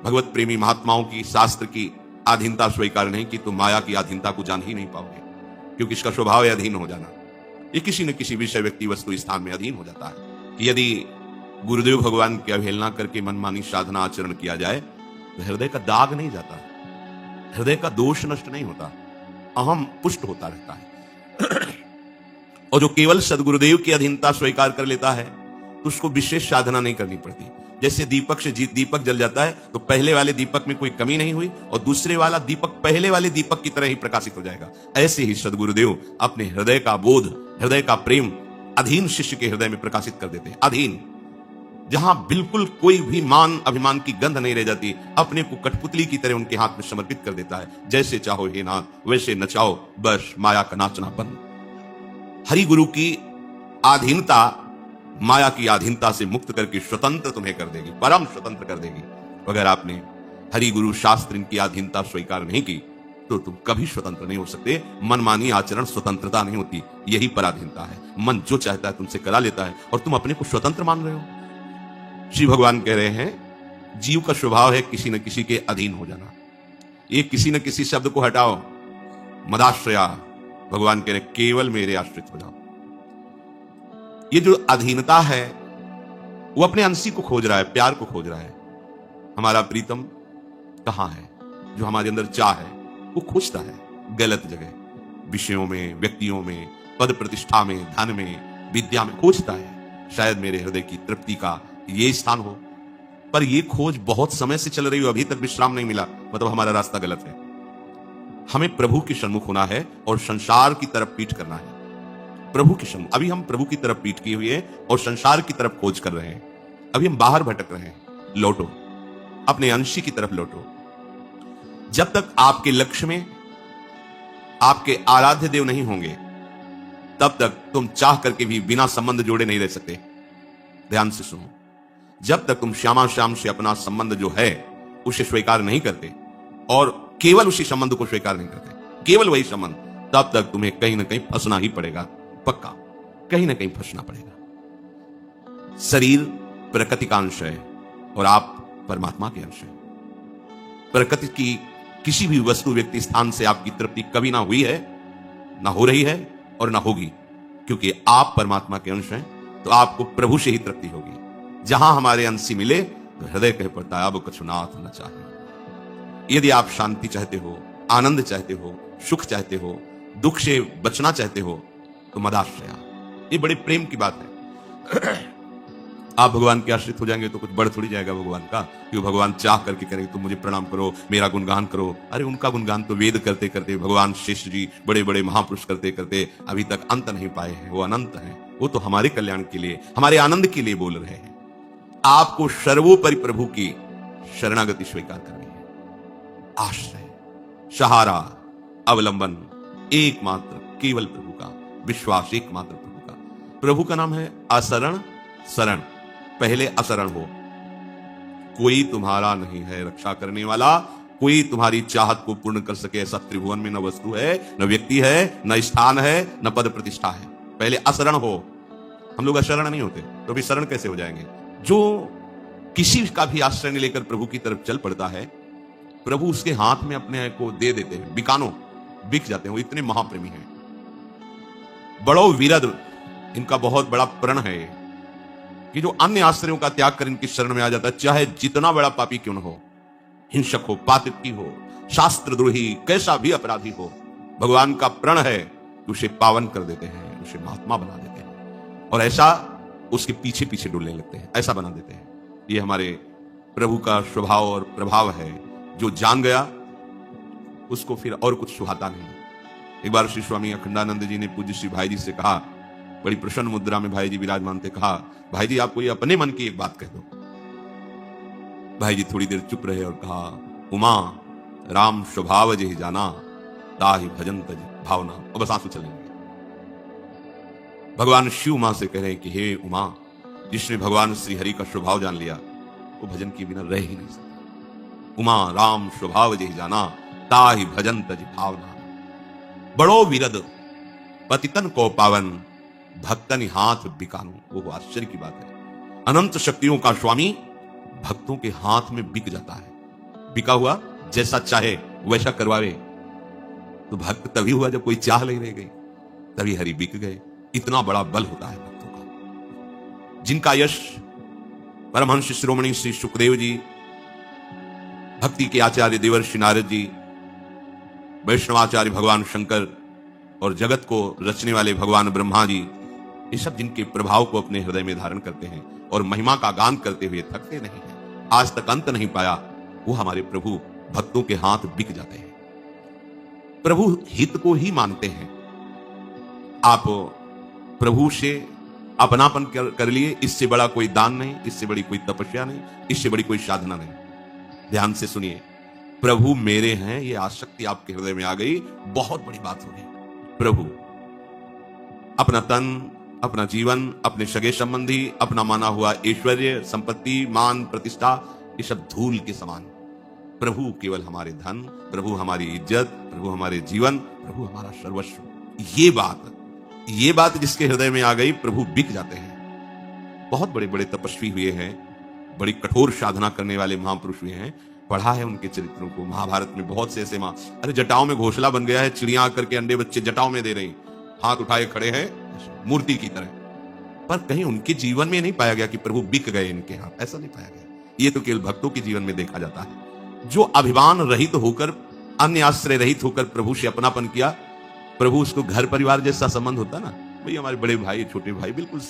भगवत प्रेमी महात्माओं की, शास्त्र की अधीनता स्वीकार नहीं की तो माया की अधीनता को जान ही नहीं पाओगे, क्योंकि इसका स्वभाव है अधीन हो जाना। ये किसी न किसी विषय, व्यक्ति, वस्तु, स्थान में अधीन हो जाता है। यदि गुरुदेव भगवान की अवहेलना करके मनमानी साधना आचरण किया जाए तो हृदय का दाग नहीं जाता, हृदय का दोष नष्ट नहीं होता, अहम पुष्ट होता रहता है। और जो केवल सदगुरुदेव की अधीनता स्वीकार कर लेता है तो उसको विशेष साधना नहीं करनी पड़ती। जैसे दीपक से दीपक जल जाता है तो पहले वाले दीपक में कोई कमी नहीं हुई और दूसरे वाला दीपक पहले वाले दीपक की तरह ही प्रकाशित हो जाएगा। ऐसे ही सदगुरुदेव अपने हृदय का बोध, हृदय का प्रेम अधीन शिष्य के हृदय में प्रकाशित कर देते हैं। अधीन, जहां बिल्कुल कोई भी मान अभिमान की गंध नहीं रह जाती, अपने को कठपुतली की तरह उनके हाथ में समर्पित कर देता है। जैसे चाहो हे नाथ वैसे नचाओ, बस माया का नाचना बंद। हरि गुरु की अधीनता माया की अधीनता से मुक्त करके स्वतंत्र तुम्हें कर देगी, परम स्वतंत्र कर देगी। अगर आपने हरि गुरु शास्त्र इनकी अधीनता स्वीकार नहीं की तो तुम कभी स्वतंत्र नहीं हो सकते। मनमानी आचरण स्वतंत्रता नहीं होती, यही पराधीनता है। मन जो चाहता है तुमसे करा लेता है और तुम अपने को स्वतंत्र मान रहे हो। श्री भगवान कह रहे हैं जीव का स्वभाव है किसी न किसी के अधीन हो जाना। ये किसी न किसी शब्द को हटाओ, मदाश्रया, भगवान कह रहे केवल मेरे आश्रित हो जाओ। ये जो अधीनता है वो अपने अंशी को खोज रहा है, प्यार को खोज रहा है। हमारा प्रीतम कहां है? जो हमारे अंदर चाह है वो खोजता है गलत जगह, विषयों में, व्यक्तियों में, पद प्रतिष्ठा में, धन में, विद्या में खोजता है। शायद मेरे हृदय की तृप्ति का ये स्थान हो, पर ये खोज बहुत समय से चल रही हो, अभी तक विश्राम नहीं मिला, मतलब हमारा रास्ता गलत है। हमें प्रभु के सम्मुख होना है और संसार की तरफ पीठ करना है। प्रभु के सम्मुख, अभी हम प्रभु की तरफ पीठ किए हुए हैं और संसार की तरफ खोज कर रहे हैं। अभी हम बाहर भटक रहे हैं। लौटो, अपने अंशी की तरफ लौटो। जब तक आपके लक्ष्य में आपके आराध्य देव नहीं होंगे तब तक तुम चाह करके भी बिना संबंध जोड़े नहीं रह सकते। ध्यान से सुनो, जब तक तुम श्यामा श्याम से अपना संबंध जो है उसे स्वीकार नहीं करते और केवल उसी संबंध को स्वीकार नहीं करते, केवल वही संबंध, तब तक तुम्हें कहीं ना कहीं फंसना ही पड़ेगा, पक्का कहीं ना कहीं फंसना पड़ेगा। शरीर प्रकृति का अंश है और आप परमात्मा के अंश हैं। प्रकृति की किसी भी वस्तु, व्यक्ति, स्थान से आपकी तृप्ति कभी ना हुई है, ना हो रही है और ना होगी, क्योंकि आप परमात्मा के अंश हैं। तो आपको प्रभु से ही तृप्ति होगी। जहां हमारे अंशी मिले तो हृदय कह पड़ता है अब कछुनाथ न चाहे। यदि आप शांति चाहते हो, आनंद चाहते हो, सुख चाहते हो, दुख से बचना चाहते हो तो मदाश्रया, ये बड़े प्रेम की बात है। आप भगवान के आश्रित हो जाएंगे तो कुछ बढ़ थोड़ी जाएगा भगवान का, कि भगवान चाह करके करेंगे तुम मुझे प्रणाम करो, मेरा गुणगान करो। अरे उनका गुणगान तो वेद करते करते, भगवान शेष जी, बड़े बड़े महापुरुष करते करते अभी तक अंत नहीं पाए हैं। वो अनंत हैं, वो तो हमारे कल्याण के लिए, हमारे आनंद के लिए बोल रहे हैं। आपको सर्वोपरि प्रभु की शरणागति स्वीकार करनी है। आश्रय, सहारा, अवलंबन एकमात्र केवल प्रभु का, विश्वास एकमात्र प्रभु का। प्रभु का नाम है असरण शरण। पहले अशरण हो, कोई तुम्हारा नहीं है रक्षा करने वाला, कोई तुम्हारी चाहत को पूर्ण कर सके ऐसा त्रिभुवन में न वस्तु है, न व्यक्ति है, न स्थान है, न पद प्रतिष्ठा है। पहले अशरण हो। हम लोग अशरण नहीं होते तो भी शरण कैसे हो जाएंगे? जो किसी का भी आश्रय नहीं लेकर प्रभु की तरफ चल पड़ता है, प्रभु उसके हाथ में अपने को दे देते हैं, बिकानो, बिक जाते हैं। वो इतने महाप्रेमी हैं। बड़ो विरद, इनका बहुत बड़ा प्रण है कि जो अन्य आश्रयों का त्याग कर इनकी शरण में आ जाता है, चाहे जितना बड़ा पापी क्यों न हो, हिंसक हो, पातिकी हो, शास्त्रद्रोही, कैसा भी अपराधी हो, भगवान का प्रण है कि उसे पावन कर देते हैं, उसे महात्मा बना देते हैं और ऐसा उसके पीछे पीछे डुलने लगते हैं, ऐसा बना देते हैं। ये हमारे प्रभु का स्वभाव और प्रभाव है। जो जान गया उसको फिर और कुछ सुहाता नहीं। एक बार श्री स्वामी अखंडानंद जी ने पूज्य श्री भाई जी से कहा, बड़ी प्रसन्न मुद्रा में भाई जी विराजमान थे, कहा भाई जी आप कोई अपने मन की एक बात कह दो। भाई जी थोड़ी देर चुप रहे और कहा, उमा राम स्वभाव जे जाना ताहि भजन तज भावना। और बस आंसू चलेंगे। भगवान शिव उमा से कह रहे हैं कि हे उमा, जिसने भगवान श्री हरि का स्वभाव जान लिया वो भजन के बिना रह ही नहीं सकता। उमा राम स्वभाव जे जाना ताहि भजन तज भावना। बड़ो विरद पतितन को पावन भक्तन हाथ बिकानो। वो आश्चर्य की बात है। अनंत शक्तियों का स्वामी भक्तों के हाथ में बिक जाता है। बिका हुआ जैसा चाहे वैसा करवावे। तो भक्त तभी हुआ जब कोई चाह नहीं रह गई, तभी हरि बिक गए। इतना बड़ा बल होता है भक्तों का, जिनका यश परमहंस शिरोमणि श्री सुखदेव जी, भक्ति के आचार्य देवर्षि नारद जी, वैष्णवाचार्य भगवान शंकर और जगत को रचने वाले भगवान ब्रह्मा जी, ये सब जिनके प्रभाव को अपने हृदय में धारण करते हैं और महिमा का गान करते हुए थकते नहीं हैं, आज तक अंत नहीं पाया, वो हमारे प्रभु भक्तों के हाथ बिक जाते हैं। प्रभु हित को ही मानते हैं। आप प्रभु से अपनापन कर लिए, इससे बड़ा कोई दान नहीं, इससे बड़ी कोई तपस्या नहीं, इससे बड़ी कोई साधना नहीं। ध्यान से सुनिए, प्रभु मेरे हैं, ये आसक्ति आपके हृदय में आ गई, बहुत बड़ी बात होगी। प्रभु अपना तन, अपना जीवन, अपने सगे संबंधी, अपना माना हुआ ऐश्वर्य, संपत्ति, मान, प्रतिष्ठा, ये सब धूल के समान। प्रभु केवल हमारे धन, प्रभु हमारी इज्जत, प्रभु हमारे जीवन, प्रभु हमारा सर्वस्व। ये बात जिसके हृदय में आ गई, प्रभु बिक जाते हैं। बहुत बड़े बड़े तपस्वी हुए हैं, बड़ी कठोर साधना करने वाले महापुरुष हुए हैं। पढ़ा है उनके चरित्रों को। महाभारत में बहुत से ऐसे अरे जटाओं में घोंसला बन गया है, चिड़िया आकर के अंडे बच्चे जटाओं में दे रही, हाथ उठाए खड़े हैं मूर्ति की तरह। पर कहीं उनके जीवन में नहीं पाया गया कि प्रभु बिक गए इनके हाथ, ऐसा नहीं पाया गया। ये तो केवल भक्तों के जीवन में देखा जाता है। जो अभिमान रहित होकर, अन्य आश्रय रहित होकर प्रभु से अपनापन किया, प्रभु उसको घर परिवार जैसा संबंध होता ना, भाई हमारे बड़े भाई, छोटे भाई, बिल्कुल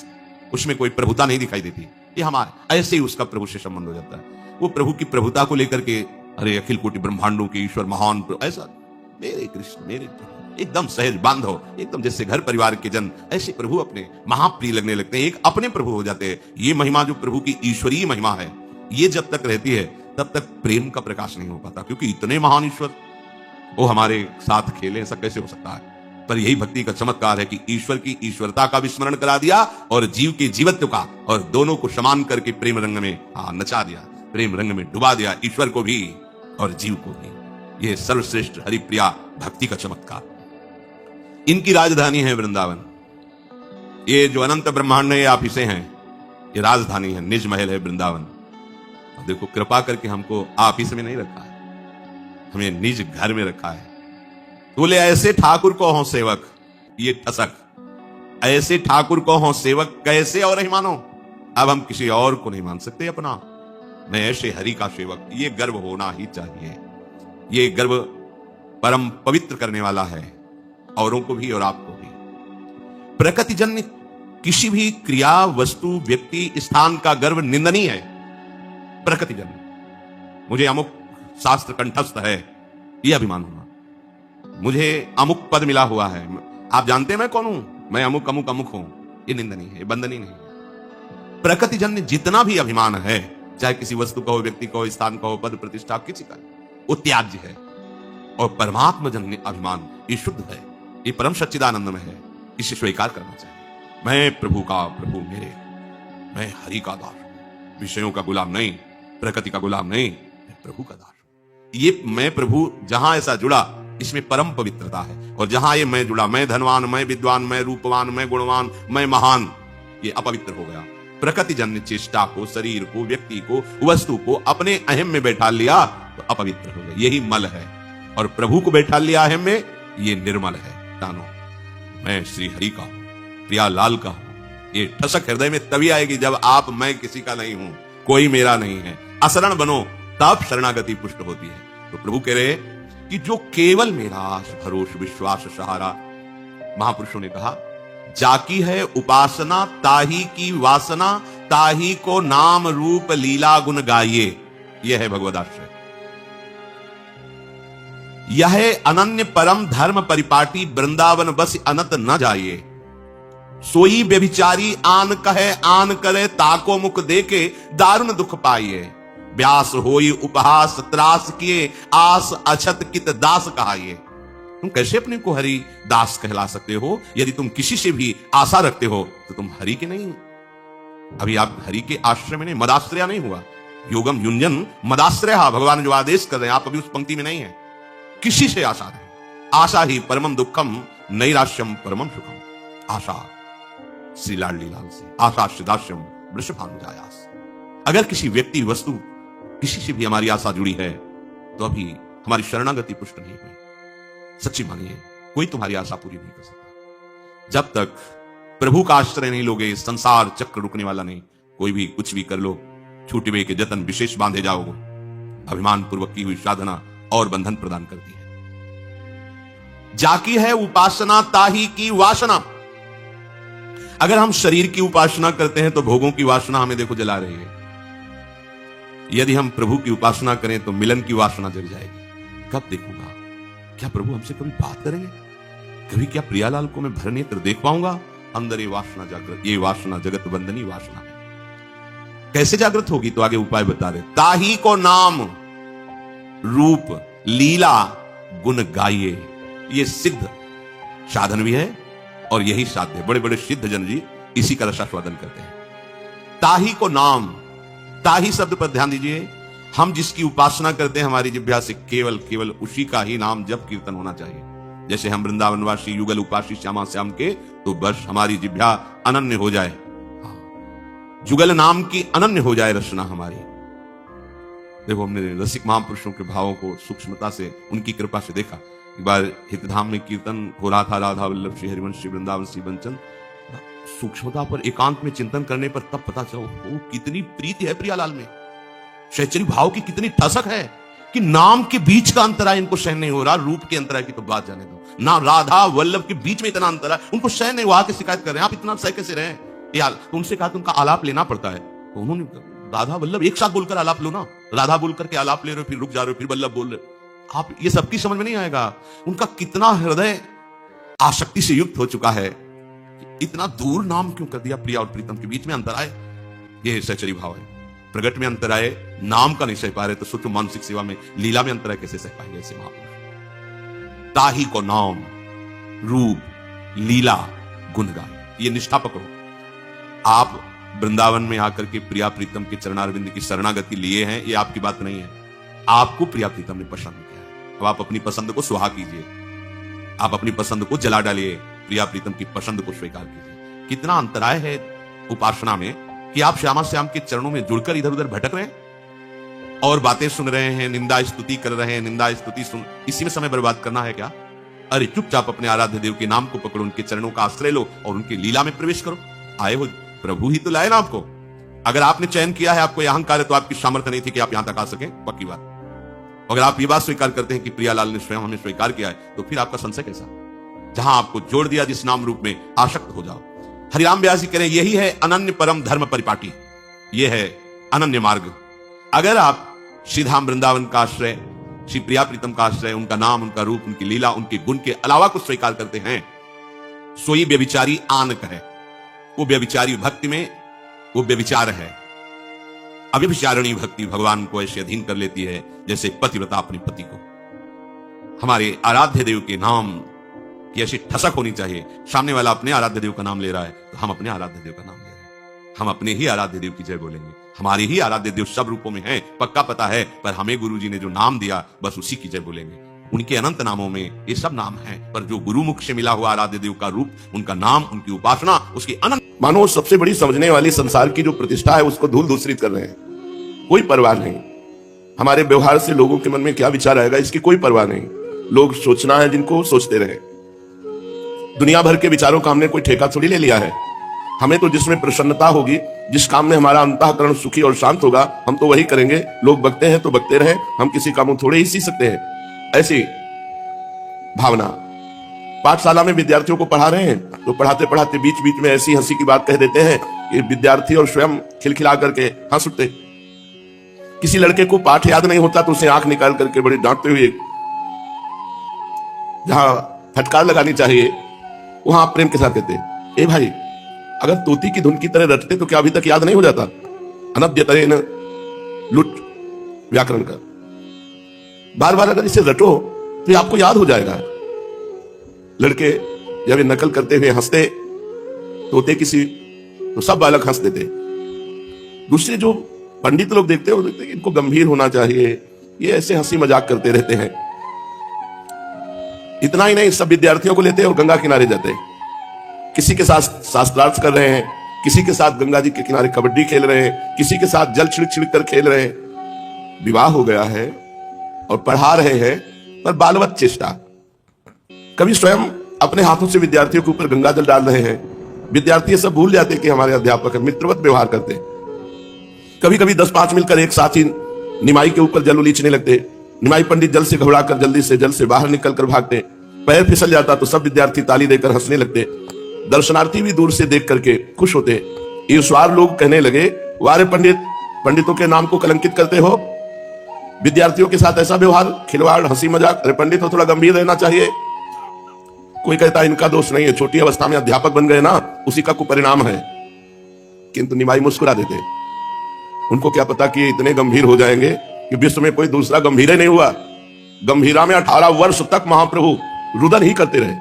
उसमें कोई प्रभुता नहीं दिखाई देती। ये हमारे ऐसे ही उसका प्रभु से संबंध हो जाता है। वो प्रभु की प्रभुता को लेकर के, अरे अखिल कोटि ब्रह्मांडों के ईश्वर महान, ऐसा मेरे कृष्ण, मेरे प्रभु, एकदम सहज बांधव, एकदम जैसे घर परिवार के जन, ऐसे प्रभु अपने महाप्रिय लगने लगते हैं, एक अपने प्रभु हो जाते हैं। ये महिमा जो प्रभु की ईश्वरीय महिमा है, ये जब तक रहती है तब तक प्रेम का प्रकाश नहीं हो पाता, क्योंकि इतने महान ईश्वर वो हमारे साथ खेले, ऐसा कैसे हो सकता है। पर यही भक्ति का चमत्कार है कि ईश्वर की ईश्वरता का विस्मरण करा दिया और जीव के जीवत्व का, और दोनों को समान करके प्रेम रंग में नचा दिया, प्रेम रंग में डुबा दिया, ईश्वर को भी और जीव को भी। यह सर्वश्रेष्ठ हरिप्रिया भक्ति का चमत्कार। इनकी राजधानी है वृंदावन। ये जो अनंत ब्रह्मांड है, आप इसे हैं, ये राजधानी है, निज महल है वृंदावन। और देखो कृपा करके हमको ऑफिस में नहीं रखा है, हमें निज घर में रखा है। बोले ऐसे ठाकुर को हो सेवक, ये ठसक, ऐसे ठाकुर को हो सेवक कैसे और नहीं मानो। अब हम किसी और को नहीं मान सकते अपना, मैं ऐसे हरि का सेवक। ये गर्व होना ही चाहिए। ये गर्व परम पवित्र करने वाला है, औरों को भी और आपको भी। प्रकृतिजन्य किसी भी क्रिया, वस्तु, व्यक्ति, स्थान का गर्व निंदनीय है। प्रकृतिजन्य, मुझे अमुक शास्त्र कंठस्थ है, यह अभिमान होना, मुझे अमुक पद मिला हुआ है, आप जानते हैं मैं कौन हूं, मैं अमुक अमुक अमुक हूं, ये निंदनीय है, बंदनीय नहीं है। प्रकृतिजन्य जितना भी अभिमान है, चाहे किसी वस्तु का हो, व्यक्ति का हो, स्थान का हो, पद प्रतिष्ठा किसी का, वो त्याज्य है। और परमात्मा जन्य अभिमान ये शुद्ध है, ये परम सच्चिदानंद में है, इसे स्वीकार करना चाहिए। मैं प्रभु का प्रभु मेरे, मैं हरि का दास, विषयों का गुलाम नहीं, प्रकृति का गुलाम नहीं, मैं प्रभु का दास। ये मैं प्रभु जहां ऐसा जुड़ा, इसमें परम पवित्रता है। और जहां ये मैं जुड़ा, मैं धनवान, मैं विद्वान, मैं रूपवान, मैं गुणवान, मैं महान, ये अपवित्र हो गया। प्रकृति जन्य चेष्टा को, शरीर को, व्यक्ति को, वस्तु को अपने अहम में बैठा लिया तो अपवित्र हो गया, यही मल है। और प्रभु को बैठा लिया अहम में, ये निर्मल है। जानो मैं श्री हरि का हूं, प्रियालाल का हूं। ये ठसक हृदय में तभी आएगी जब आप मैं किसी का नहीं हूं, कोई मेरा नहीं है। अशरण बनो तब शरणागति पुष्ट होती है। तो प्रभु कह रहे कि जो केवल मेरा आस भरोस विश्वास सहारा, महापुरुषों ने कहा जाकी है उपासना, ताही की वासना, ताही को नाम रूप लीला गुण गाइए। यह है भगवदाश्रय। यह अनन्य परम धर्म परिपाटी, वृंदावन बस अनत न जाइए। सोई व्यभिचारी आन कहे, आन करे ताको मुख देके, दारुण दुख पाइए। व्यास होई उपहास त्रास किए, आस अछत कित दास कहाइए। तुम कैसे अपने को हरि दास कहला सकते हो? यदि तुम किसी से भी आशा रखते हो तो तुम हरि के नहीं। अभी आप हरि के आश्रय में नहीं, मदाश्रया नहीं हुआ। योगम युंजन मदाश्रय, भगवान जो आदेश कर रहे हैं, आप अभी उस पंक्ति में नहीं है। किसी से आशा नहीं। आशा ही परमम दुखम, नैराश्यम परमम सुखम। आशा श्री लाडली लाल से, आशा श्रीदाश्यम वृषभानुजायास। अगर किसी व्यक्ति वस्तु किसी से भी हमारी आशा जुड़ी है तो अभी हमारी शरणागति पुष्ट नहीं हुई। सच्ची मानिए, कोई तुम्हारी आशा पूरी नहीं कर सकता। जब तक प्रभु का आश्रय नहीं लोगे, संसार चक्र रुकने वाला नहीं। कोई भी कुछ भी कर लो, छूटवे के जतन विशेष बांधे जाओगे। अभिमान पूर्वक की हुई साधना और बंधन प्रदान करती है। जाकी है उपासना, ताही की वासना। अगर हम शरीर की उपासना करते हैं तो भोगों की वासना हमें देखो जला रही है। यदि हम प्रभु की उपासना करें तो मिलन की वासना जग जाएगी। कब देखूंगा? क्या प्रभु हमसे कभी बात करेंगे? कभी क्या प्रियालाल को मैं भर नेत्र देख पाऊंगा? अंदर ये वासना जागृत, ये वासना जगत बंधनी वासना है। कैसे जागृत होगी? तो आगे उपाय बता रहे। ताही को नाम रूप लीला गुण गाइए। ये सिद्ध साधन भी है और यही साध्य। बड़े बड़े सिद्ध जन जी इसी का रसास्वादन करते हैं। ताही को नाम, ताही शब्द पर ध्यान दीजिए। हम जिसकी उपासना करते हैं हमारी जिह्वा से केवल केवल उसी का ही नाम जप कीर्तन होना चाहिए। जैसे हम वृंदावनवासी युगल उपासी श्यामा श्याम के, तो बस हमारी जिह्वा अनन्य हो जाए, जुगल नाम की अनन्य हो जाए रचना हमारी। देखो हमने रसिक महापुरुषों के भावों को सूक्ष्मता से उनकी कृपा से देखा। एक बार हितधाम में कीर्तन हो रहा था, राधा वल्लभ श्री हरिवंश श्री वृंदावन श्री बंचन। सूक्ष्मता पर एकांत में चिंतन करने पर तब पता चला कितनी प्रीति है प्रियालाल में, शैचरी भाव की कितनी ठसक है कि नाम के बीच का अंतराय इनको सहन नहीं हो रहा। रूप के अंतराय की तो बात जाने दो ना, राधा वल्लभ के बीच में इतना अंतराय उनको सहन नहीं हुआ के शिकायत कर रहे हैं, आप इतना सह कैसे रहे यार। तो उनसे कहा कि उनका आलाप लेना पड़ता है, तो उन्होंने राधा वल्लभ एक साथ बोलकर आलाप लो ना, राधा बोलकर के आलाप ले रहे हो, फिर रुक जा रहे हो, फिर वल्लभ बोल रहे हो, आप ये सबकी समझ में नहीं आएगा। उनका कितना हृदय आसक्ति से युक्त हो चुका है, इतना दूर नाम क्यों कर दिया प्रिया और प्रीतम के बीच में अंतराय। ये सहचरी भाव है। प्रगट में अंतराय नाम का नहीं सह पा रहे, तो सोचो मानसिक सेवा में लीला में अंतराय कैसे सह पाएंगे ऐसे महापुरुष। ताही को नाम, रूप, लीला, गुणगान, ये निष्ठा पकड़ो। आप वृंदावन में आकर के प्रिया प्रीतम के चरणारविंद की शरणागति लिए हैं, ये आपकी बात नहीं है, आपको प्रिया प्रीतम ने पसंद किया है। अब आप अपनी पसंद को सुहा कीजिए, आप अपनी पसंद को जला डालिए, प्रिया प्रीतम की पसंद को स्वीकार कीजिए। कितना अंतराय है उपासना में कि आप श्यामा श्याम के चरणों में जुड़कर इधर उधर भटक रहे हैं और बातें सुन रहे हैं, निंदा स्तुति कर रहे हैं, निंदा स्तुति सुन, इसी में समय बर्बाद करना है क्या? अरे चुपचाप अपने आराध्य देव के नाम को पकड़ो, उनके चरणों का आश्रय लो और उनकी लीला में प्रवेश करो। आए हो प्रभु ही तो लाए ना आपको। अगर आपने चयन किया है, आपको अहंकार है, तो आपकी सामर्थ्य नहीं थी कि आप यहां तक आ सके, पक्की बात। अगर आप ये बात स्वीकार करते हैं कि प्रियालाल ने स्वयं हमें स्वीकार किया है, तो फिर आपका संशय कैसा? जहां आपको जोड़ दिया जिस नाम रूप में, आसक्त हो जाओ। हरिराम व्यास जी कह रहे हैं यही है अनन्य परम धर्म परिपाटी, यह है अनन्य मार्ग। अगर आप सीधा वृंदावन का आश्रय, श्री प्रिया प्रीतम का आश्रय, उनका नाम, उनका रूप, उनकी लीला, उनके गुण के अलावा कुछ स्वीकार करते हैं, सोई व्यभिचारी आनक है। वो व्यभिचारी भक्ति में वो व्यभिचार है। अव्यभिचारिणी भक्ति भगवान को ऐसे अधीन कर लेती है जैसे पतिव्रता अपने पति को। हमारे आराध्य देव के नाम की ऐसी ठसक होनी चाहिए। सामने वाला अपने आराध्य देव का नाम ले रहा है, तो हम अपने आराध्य देव का नाम ले रहे हैं, हम अपने ही आराध्य देव की जय बोलेंगे। हमारे ही आराध्य देव सब रूपों में है, पक्का पता है, पर हमें गुरु जी ने जो नाम दिया बस उसी की जय बोलेंगे। उनके अनंत नामों में ये सब नाम हैं, पर जो गुरु मुख से मिला हुआ आराध्य देव का रूप, उनका नाम, उनकी उपासना, उसकी अनंत। मानो सबसे बड़ी समझने वाली संसार की जो प्रतिष्ठा है उसको धूल दूसरित कर रहे हैं, कोई परवाह नहीं। हमारे व्यवहार से लोगों के मन में क्या विचार आएगा इसकी कोई परवाह नहीं। लोग सोचना है जिनको सोचते रहे। दुनिया भर के विचारों का हमने कोई ठेका थोड़ी ले लिया है। हमें तो जिसमें प्रसन्नता होगी, जिस काम में हमारा अंतःकरण सुखी और शांत होगा, हम तो वही करेंगे। लोग बकते हैं तो बकते रहे, हम किसी का मुंह थोड़े ही सी सकते हैं। ऐसी भावना। पाठशाला में विद्यार्थियों को पढ़ा रहे हैं तो पढ़ाते पढ़ाते बीच बीच में ऐसी हंसी की बात कह देते हैं कि विद्यार्थी और स्वयं खिलखिला करके हंस उठते। किसी लड़के को पाठ याद नहीं होता तो उसे आंख निकाल करके बड़ी डांटते हुए जहां फटकार लगानी चाहिए वहां आप प्रेम के साथ कहते, ए भाई, अगर तोती की धुन की तरह रटते तो क्या अभी तक याद नहीं हो जाता? अनद्यतरेण लुट व्याकरण का बार बार अगर इसे रटो तो ये आपको याद हो जाएगा। लड़के जब ये नकल करते हुए हंसते तोते किसी, तो सब बालक हंस देते। दूसरे जो पंडित लोग देखते हैं वो देखते हैं कि इनको गंभीर होना चाहिए, ये ऐसे हंसी मजाक करते रहते हैं। इतना ही नहीं, सब विद्यार्थियों को लेते हैं और गंगा किनारे जाते हैं। किसी के साथ शास्त्रार्थ कर रहे हैं, किसी के साथ गंगा जी के किनारे कबड्डी खेल रहे हैं, किसी के साथ जल छिड़क छिड़क कर खेल रहे हैं। विवाह हो गया है और पढ़ा रहे हैं, पर बालवत चेष्टा। कभी स्वयं अपने हाथों से विद्यार्थियों के ऊपर गंगा जल डाल रहे हैं। विद्यार्थी सब भूल जाते कि हमारे अध्यापक है, मित्रवत व्यवहार करते। कभी कभी 10-5 मिलकर एक साथ ही निमाई के ऊपर जल उलीचने लगते। निमाई पंडित जल से घबराकर जल्दी से जल से बाहर निकल कर भागते। पैर फिसल जाता तो सब विद्यार्थी ताली देकर हंसने लगते। दर्शनार्थी भी दूर से देख करके खुश होते। ईर्ष्वार लोग कहने लगे, वारे पंडित, पंडितों के नाम को कलंकित करते हो। विद्यार्थियों के साथ ऐसा व्यवहार, खिलवाड़, हंसी मजाक। अरे पंडित हो, थोड़ा गंभीर रहना चाहिए। कोई कहता इनका दोष नहीं है, छोटी अवस्था में अध्यापक बन गए ना, उसी का कुपरिणाम है। किंतु निमाई मुस्कुरा देते। उनको क्या पता कि इतने गंभीर हो जाएंगे कि विश्व में कोई दूसरा गंभीर नहीं हुआ। गंभीरा में 18 वर्ष तक महाप्रभु रुदन ही करते रहे।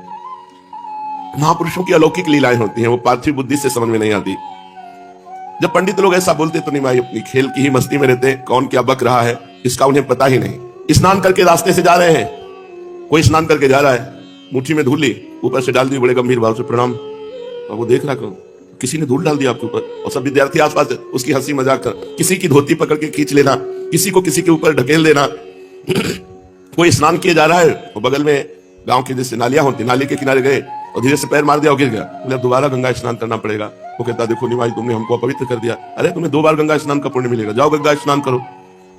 महापुरुषों की अलौकिक लीलाएं होती हैं, वो पार्थिव बुद्धि से समझ में नहीं आती। जब पंडित लोग ऐसा बोलते तो निमाई अपनी खेल की ही मस्ती में रहते, कौन क्या बक रहा है इसका उन्हें पता ही नहीं। स्नान करके रास्ते से जा रहे हैं, कोई स्नान करके जा रहा है, मुट्ठी में धूल ली, ऊपर से डाल दी, बड़े गंभीर भाव से प्रणाम। और वो देख रहा किसी ने धूल डाल दिया आपके ऊपर, और सब विद्यार्थी आसपास उसकी हंसी मजाक कर, किसी की धोती पकड़ के खींच लेना, किसी को किसी के ऊपर ढकेल देना। कोई स्नान किए जा रहा है और बगल में गांव की जैसे नालियां होती, नाली के किनारे गए और धीरे से पैर मार दिया और गिर गया, बोले दोबारा गंगा स्नान करना पड़ेगा। वो कहता देखो निमाई तुमने हमको अपवित्र कर दिया। अरे तुम्हें 2 बार गंगा स्नान का पुण्य मिलेगा, जाओ गंगा स्नान करो।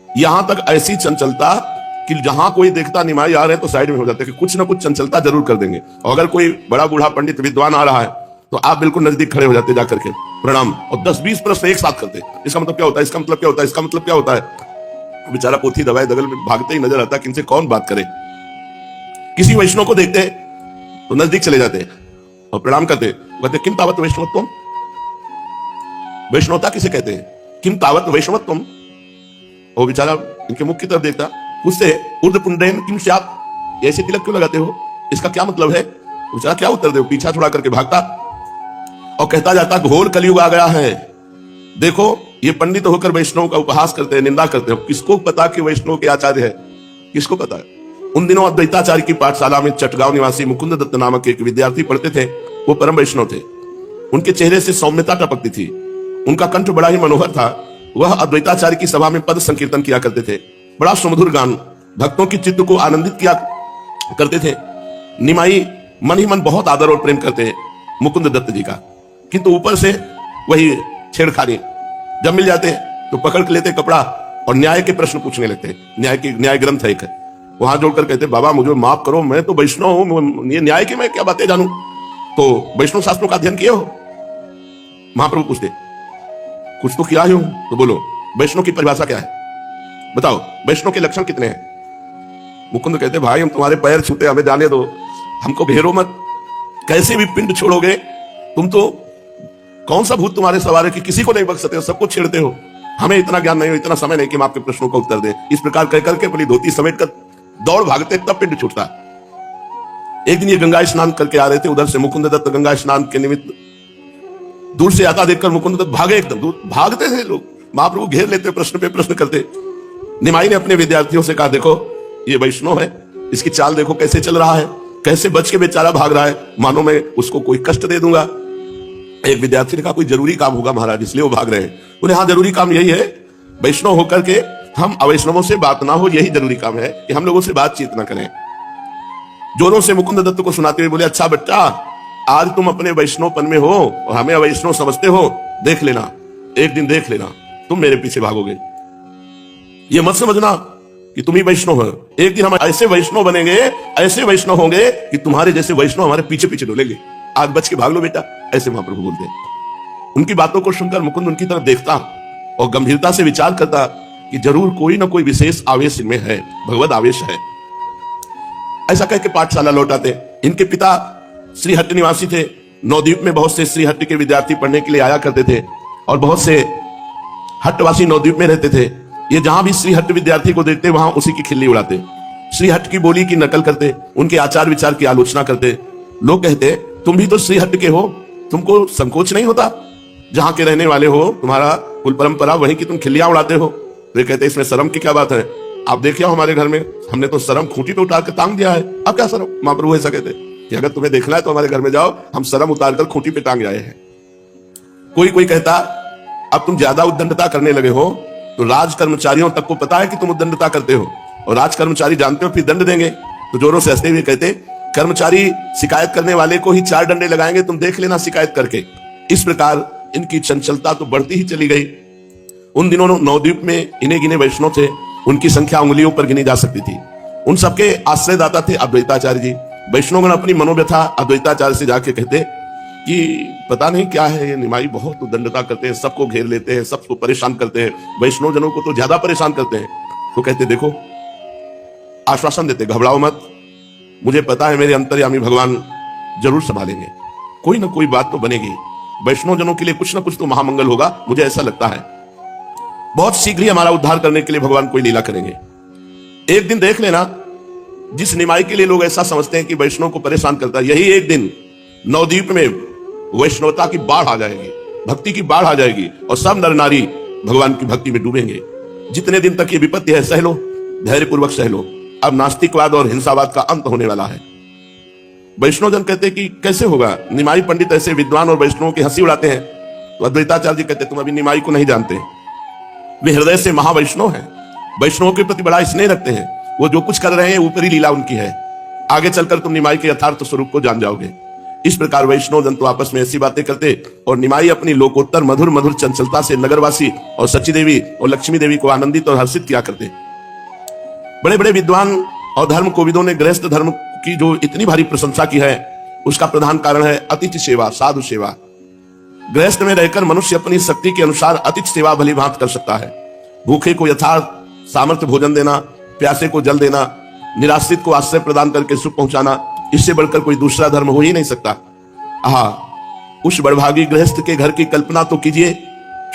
यहां तक ऐसी चंचलता कि जहां कोई देखता निमाई आ रहे हैं तो साइड में हो जाते कि कुछ ना कुछ चंचलता जरूर कर देंगे। और अगर कोई बड़ा बूढ़ा पंडित विद्वान आ रहा है तो आप बिल्कुल नजदीक खड़े हो जाते जाकर के प्रणाम, और 10-20 प्रश्न एक साथ करते। इसका मतलब क्या होता है, इसका मतलब क्या होता है, इसका मतलब क्या होता है। बेचारा पोथी दवाई दगल में भागते ही नजर आता कि इनसे कौन बात करे। किसी वैष्णव को देखते तो नजदीक चले जाते और प्रणाम करते, कहते किम तावत वैष्णवत्वम, वैष्णवता किसे कहते हैं, किम तावत वैष्णवत्वम। वो बेचारा इनके मुख की तरफ देखता, उससे ऊर्ध्व पुंड्रेन किम स्यात्, ऐसे तिलक क्यों लगाते हो, इसका क्या मतलब है। बेचारा क्या उत्तर दे, पीछा छुड़ा करके भागता और कहता जाता घोर कलयुग आ गया है। देखो ये पंडित होकर वैष्णव का उपहास करते हैं, निंदा करते हैं। किसको पता कि वैष्णव के आचार्य है, किसको पता है। उन दिनों अद्वैताचार्य की पाठशाला में चटगांव निवासी मुकुंद दत्त नामक एक विद्यार्थी पढ़ते थे। वो परम वैष्णव थे, उनके चेहरे से सौम्यता टपकती थी, उनका कंठ बड़ा ही मनोहर था। वह अद्वैताचार्य की सभा में पद संकीर्तन किया करते थे, बड़ा सुमधुर गान, भक्तों की चित्त को आनंदित किया करते थे। निमाई मन ही मन बहुत आदर और प्रेम करते मुकुंद दत्त जी का, किंतु ऊपर से वही छेड़खानी। जब मिल जाते तो पकड़ के लेते कपड़ा और न्याय के प्रश्न पूछने लगते। न्याय ग्रंथ है एक, वहां जोड़कर कहते बाबा मुझे माफ करो, मैं तो वैष्णव हूं, ये न्याय की मैं क्या बातें जानूं। तो वैष्णव शास्त्रों का अध्ययन किए हो, महाप्रभु पूछते कुछ तो किया ही हो, तो बोलो वैष्णव की परिभाषा क्या है, बताओ वैष्णव के लक्षण कितने हैं। मुकुंद कहते भाई हम तुम्हारे पैर छूते, हमें जाने दो, हमको घेरो मत, कैसे भी पिंड छोड़ोगे तुम, तो कौन सा भूत तुम्हारे सवार है कि किसी को नहीं बख्श सकते हो, सबको छेड़ते हो। हमें इतना ज्ञान नहीं हो, इतना समय नहीं कि हम आपके प्रश्नों का उत्तर दें। इस प्रकार कह करके अपनी धोती समेट कर दौड़ भागते, तब पिंड छूटता। एक दिन ये गंगा स्नान करके आ रहे थे, उधर से मुकुंद दत्त गंगा स्नान के निमित्त दूर से आता देखकर मुकुंद दत्त भागे, एकदम दूर भागते थे लोग, महाप्रभु घेर लेते, प्रश्न पे प्रश्न करते। निमाई ने अपने विद्यार्थियों से कहा देखो ये वैष्णव है, इसकी चाल देखो कैसे चल रहा है, कैसे बच के बेचारा भाग रहा है, मानो मैं उसको कोई कष्ट दे दूंगा। एक विद्यार्थी ने कहा कोई जरूरी काम होगा महाराज इसलिए वो भाग रहे हैं। उन्हें हाँ जरूरी काम यही है, वैष्णव होकर के हम अवैष्णवों से बात ना हो, यही जरूरी काम है कि हम लोगों से बातचीत ना करें। जोरों से मुकुंद दत्त को सुनाते हुए बोले अच्छा बच्चा आज तुम अपने वैष्णवपन में हो और हमें अवैष्णव समझते हो, देख लेना एक दिन देख लेना तुम मेरे पीछे भागोगे। ये मत समझना कि तुम ही वैष्णव हो, एक दिन हम ऐसे वैष्णव बनेंगे, ऐसे वैष्णव होंगे कि तुम्हारे जैसे वैष्णव हमारे पीछे पीछे डोलेंगे, आज बच के भाग लो बेटा, ऐसे महाप्रभु बोलते। उनकी बातों को सुनकर मुकुंद उनकी तरफ देखता और गंभीरता से विचार करता कि जरूर कोई ना कोई विशेष आवेश इनमें है, भगवत आवेश है। ऐसा कह के पाठशाला लौट आते। इनके पिता श्रीहट्ट निवासी थे, नवद्वीप में बहुत से श्रीहट्ट के विद्यार्थी पढ़ने के लिए आया करते थे और बहुत से हट्टवासी नवद्वीप में रहते थे। ये जहां भी श्रीहट्ट विद्यार्थी को देखते वहां उसी की खिल्ली उड़ाते, श्रीहट्ट की बोली की नकल करते, उनके आचार विचार की आलोचना करते। लोग कहते तुम भी तो श्रीहट्ट के हो, तुमको संकोच नहीं होता, जहां के रहने वाले हो, तुम्हारा कुल परंपरा वहीं की तुम खिल्लियां उड़ाते हो। वे कहते इसमें शर्म की क्या बात है, आप देखिए हमारे घर में हमने तो शर्म खूंटी पे उतार कर टांग दिया है, अब क्या शर्म। महाप्रभु ऐसा कहते कि अगर तुम्हें देखना है तो हमारे घर में जाओ, हम शर्म उतार कर खूंटी पे टांग आए हैं। कोई कहता अब तुम ज्यादा उद्दंडता करने लगे हो तो राज कर्मचारियों तक को पता है कि तुम उद्दंडता करते हो और राज कर्मचारी जानते हो फिर दंड देंगे। तो जोरों से हंसते हुए कहते कर्मचारी शिकायत करने वाले को ही 4 डंडे लगाएंगे, तुम देख लेना शिकायत करके। इस प्रकार इनकी चंचलता तो बढ़ती ही चली गई। उन दिनों नवद्वीप में इन्हें गिने वैष्णव थे, उनकी संख्या उंगलियों पर गिनी जा सकती थी। उन सबके आश्रयदाता थे अद्वैताचार्य जी। वैष्णवगण अपनी मनोव्यथा अद्वैताचार्य से जाके कहते कि पता नहीं क्या है ये निमाई, बहुत उद्दंडता करते हैं, सबको घेर लेते हैं, सबको परेशान करते हैं, वैष्णव जनों को तो ज्यादा परेशान करते हैं। तो कहते देखो आश्वासन देते घबराओ मत, मुझे पता है मेरे अंतर्यामी भगवान जरूर संभालेंगे, कोई ना कोई बात तो बनेगी, वैष्णव जनों के लिए कुछ ना कुछ तो महामंगल होगा, मुझे ऐसा लगता है। बहुत शीघ्र ही हमारा उद्धार करने के लिए भगवान कोई लीला करेंगे। एक दिन देख लेना, जिस निमाई के लिए लोग ऐसा समझते हैं कि वैष्णव को परेशान करता है, यही एक दिन नवद्वीप में वैष्णवता की बाढ़ आ जाएगी, भक्ति की बाढ़ आ जाएगी और सब नर नारी भगवान की भक्ति में डूबेंगे। जितने दिन तक ये विपत्ति है सह लो, धैर्यपूर्वक सह लो। अब नास्तिकवाद और हिंसावाद का अंत होने वाला है। वैष्णव जन कहते हैं कि कैसे होगा, निमाई पंडित ऐसे विद्वान और वैष्णवों की हंसी उड़ाते हैं। तो अद्वैताचार्य जी कहते तुम अभी निमाई को नहीं जानते, वे हृदय से महावैष्णव हैं, वैष्णवों के प्रति बड़ा स्नेह रखते हैं। वो जो कुछ कर रहे हैं ऊपरी लीला उनकी है, आगे चलकर तुम निमाई के यथार्थ स्वरूप को जान जाओगे। इस प्रकार वैष्णव जन तो आपस में ऐसी बातें करते और निमाई अपनी लोकोत्तर मधुर मधुर चंचलता से नगरवासी और सची देवी और लक्ष्मी देवी को आनंदित और हर्षित किया करते। बड़े बड़े विद्वान और धर्म कोविदों ने गृहस्थ धर्म की जो इतनी भारी प्रशंसा की है, उसका प्रधान कारण है अतिथि सेवा, साधु सेवा। गृहस्थ में रहकर मनुष्य अपनी शक्ति के अनुसार अतिथि सेवा भली भांति कर सकता है। भूखे को यथार्थ सामर्थ्य भोजन देना, प्यासे को जल देना, निराश्रित को आश्रय प्रदान करके सुख पहुंचाना, इससे बढ़कर कोई दूसरा धर्म हो ही नहीं सकता। उस बड़भागी गृहस्थ के घर की कल्पना तो कीजिए।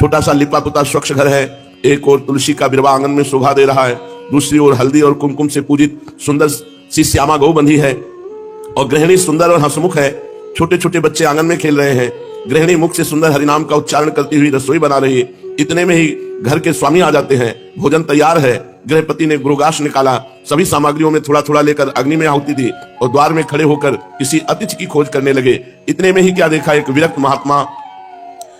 छोटा सा लिपा पुता स्वच्छ घर है, एक और तुलसी का बिरवा आंगन में शोभा दे रहा है, दूसरी ओर हल्दी और कुमकुम से पूजित सुंदर सी श्यामा गौ बंधी है और गृहिणी सुंदर और हंसमुख है। छोटे छोटे बच्चे आंगन में खेल रहे हैं, गृहिणी मुख से सुंदर हरिनाम का उच्चारण करती हुई रसोई बना रही है। इतने में ही घर के स्वामी आ जाते हैं, भोजन तैयार है। गृहपति ने गुरुगाश निकाला, सभी सामग्रियों में थोड़ा थोड़ा लेकर अग्नि में आहुति दी और द्वार में खड़े होकर किसी अतिथि की खोज करने लगे। इतने में ही क्या देखा, एक विरक्त महात्मा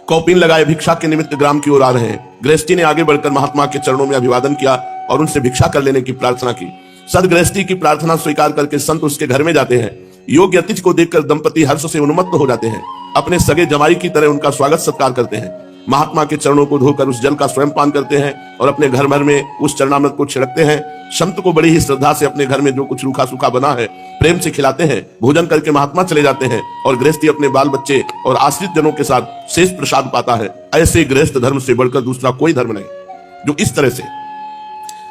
कौपीन लगाए भिक्षा के निमित्त ग्राम की ओर आ रहे हैं। गृहस्थी ने आगे बढ़कर महात्मा के चरणों में अभिवादन किया और उनसे भिक्षा कर लेने की प्रार्थना की। सदगृहस्थी की प्रार्थना स्वीकार करके संत उसके घर में जाते हैं। योग्य अतिथि को देखकर दंपति हर्ष से उन्मत्त हो जाते हैं, अपने सगे जमाई की तरह उनका स्वागत सत्कार करते हैं। महात्मा के चरणों को धोकर उस जल का स्वयं पान करते हैं और अपने घर भर में उस चरणामृत को छिड़कते हैं। संत को बड़ी ही श्रद्धा से अपने घर में जो कुछ रूखा सूखा बना है प्रेम से खिलाते हैं। भोजन करके महात्मा चले जाते हैं और गृहस्थी अपने बाल बच्चे और आश्रित जनों के साथ शेष प्रसाद पाता है। ऐसे गृहस्थ धर्म से बढ़कर दूसरा कोई धर्म नहीं, जो इस तरह से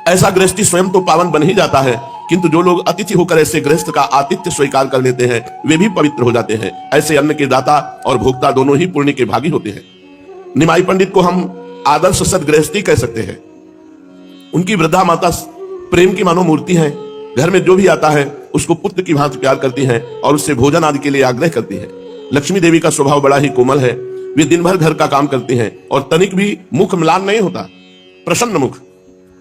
ऐसा गृहस्थी स्वयं तो पावन बन ही जाता है, किंतु जो लोग अतिथि होकर ऐसे गृहस्थ का आतिथ्य स्वीकार कर लेते हैं वे भी पवित्र हो जाते हैं। ऐसे अन्न के दाता और भोक्ता दोनों ही पुण्य के भागी होते हैं। निमाई पंडित को हम आदर्श सदगृहस्थी कह सकते हैं। उनकी वृद्धा माता प्रेम की मानो मूर्ति है। घर में जो भी आता है उसको पुत्र की भांति प्यार करती है और उससे भोजन आदि के लिए आग्रह करती है। लक्ष्मी देवी का स्वभाव बड़ा ही कोमल है। वे दिन भर घर का काम करती हैं और तनिक भी मुख म्लान नहीं होता, प्रसन्न मुख।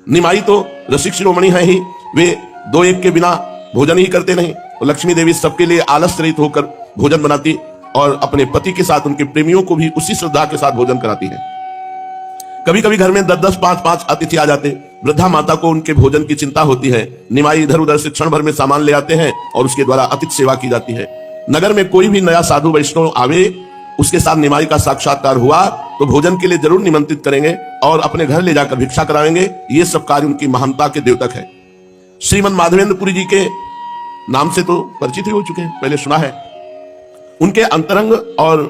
निमाई तो रसिक शिरोमणि है ही, वे दो एक के बिना भोजन ही करते नहीं। और लक्ष्मी देवी सबके लिए आलस रहित होकर भोजन बनाती और अपने पति के साथ उनके प्रेमियों को भी उसी श्रद्धा के साथ भोजन कराती है। कभी कभी घर में 10-10, 5-5 अतिथि आ जाते। वृद्धा माता को उनके भोजन की चिंता होती है। निमाई इधर उधर से क्षण भर में सामान ले आते हैं और उसके द्वारा अतिथि सेवा की जाती है। नगर में कोई भी नया साधु वैष्णव आवे, उसके साथ निमाई का साक्षात्कार हुआ तो भोजन के लिए जरूर निमंत्रित करेंगे और अपने घर ले जाकर भिक्षा कराएंगे। ये सब कार्य उनकी महानता के द्योतक है। श्रीमद माधवेंद्रपुरी जी के नाम से तो परिचित ही हो चुके हैं, पहले सुना है। उनके अंतरंग और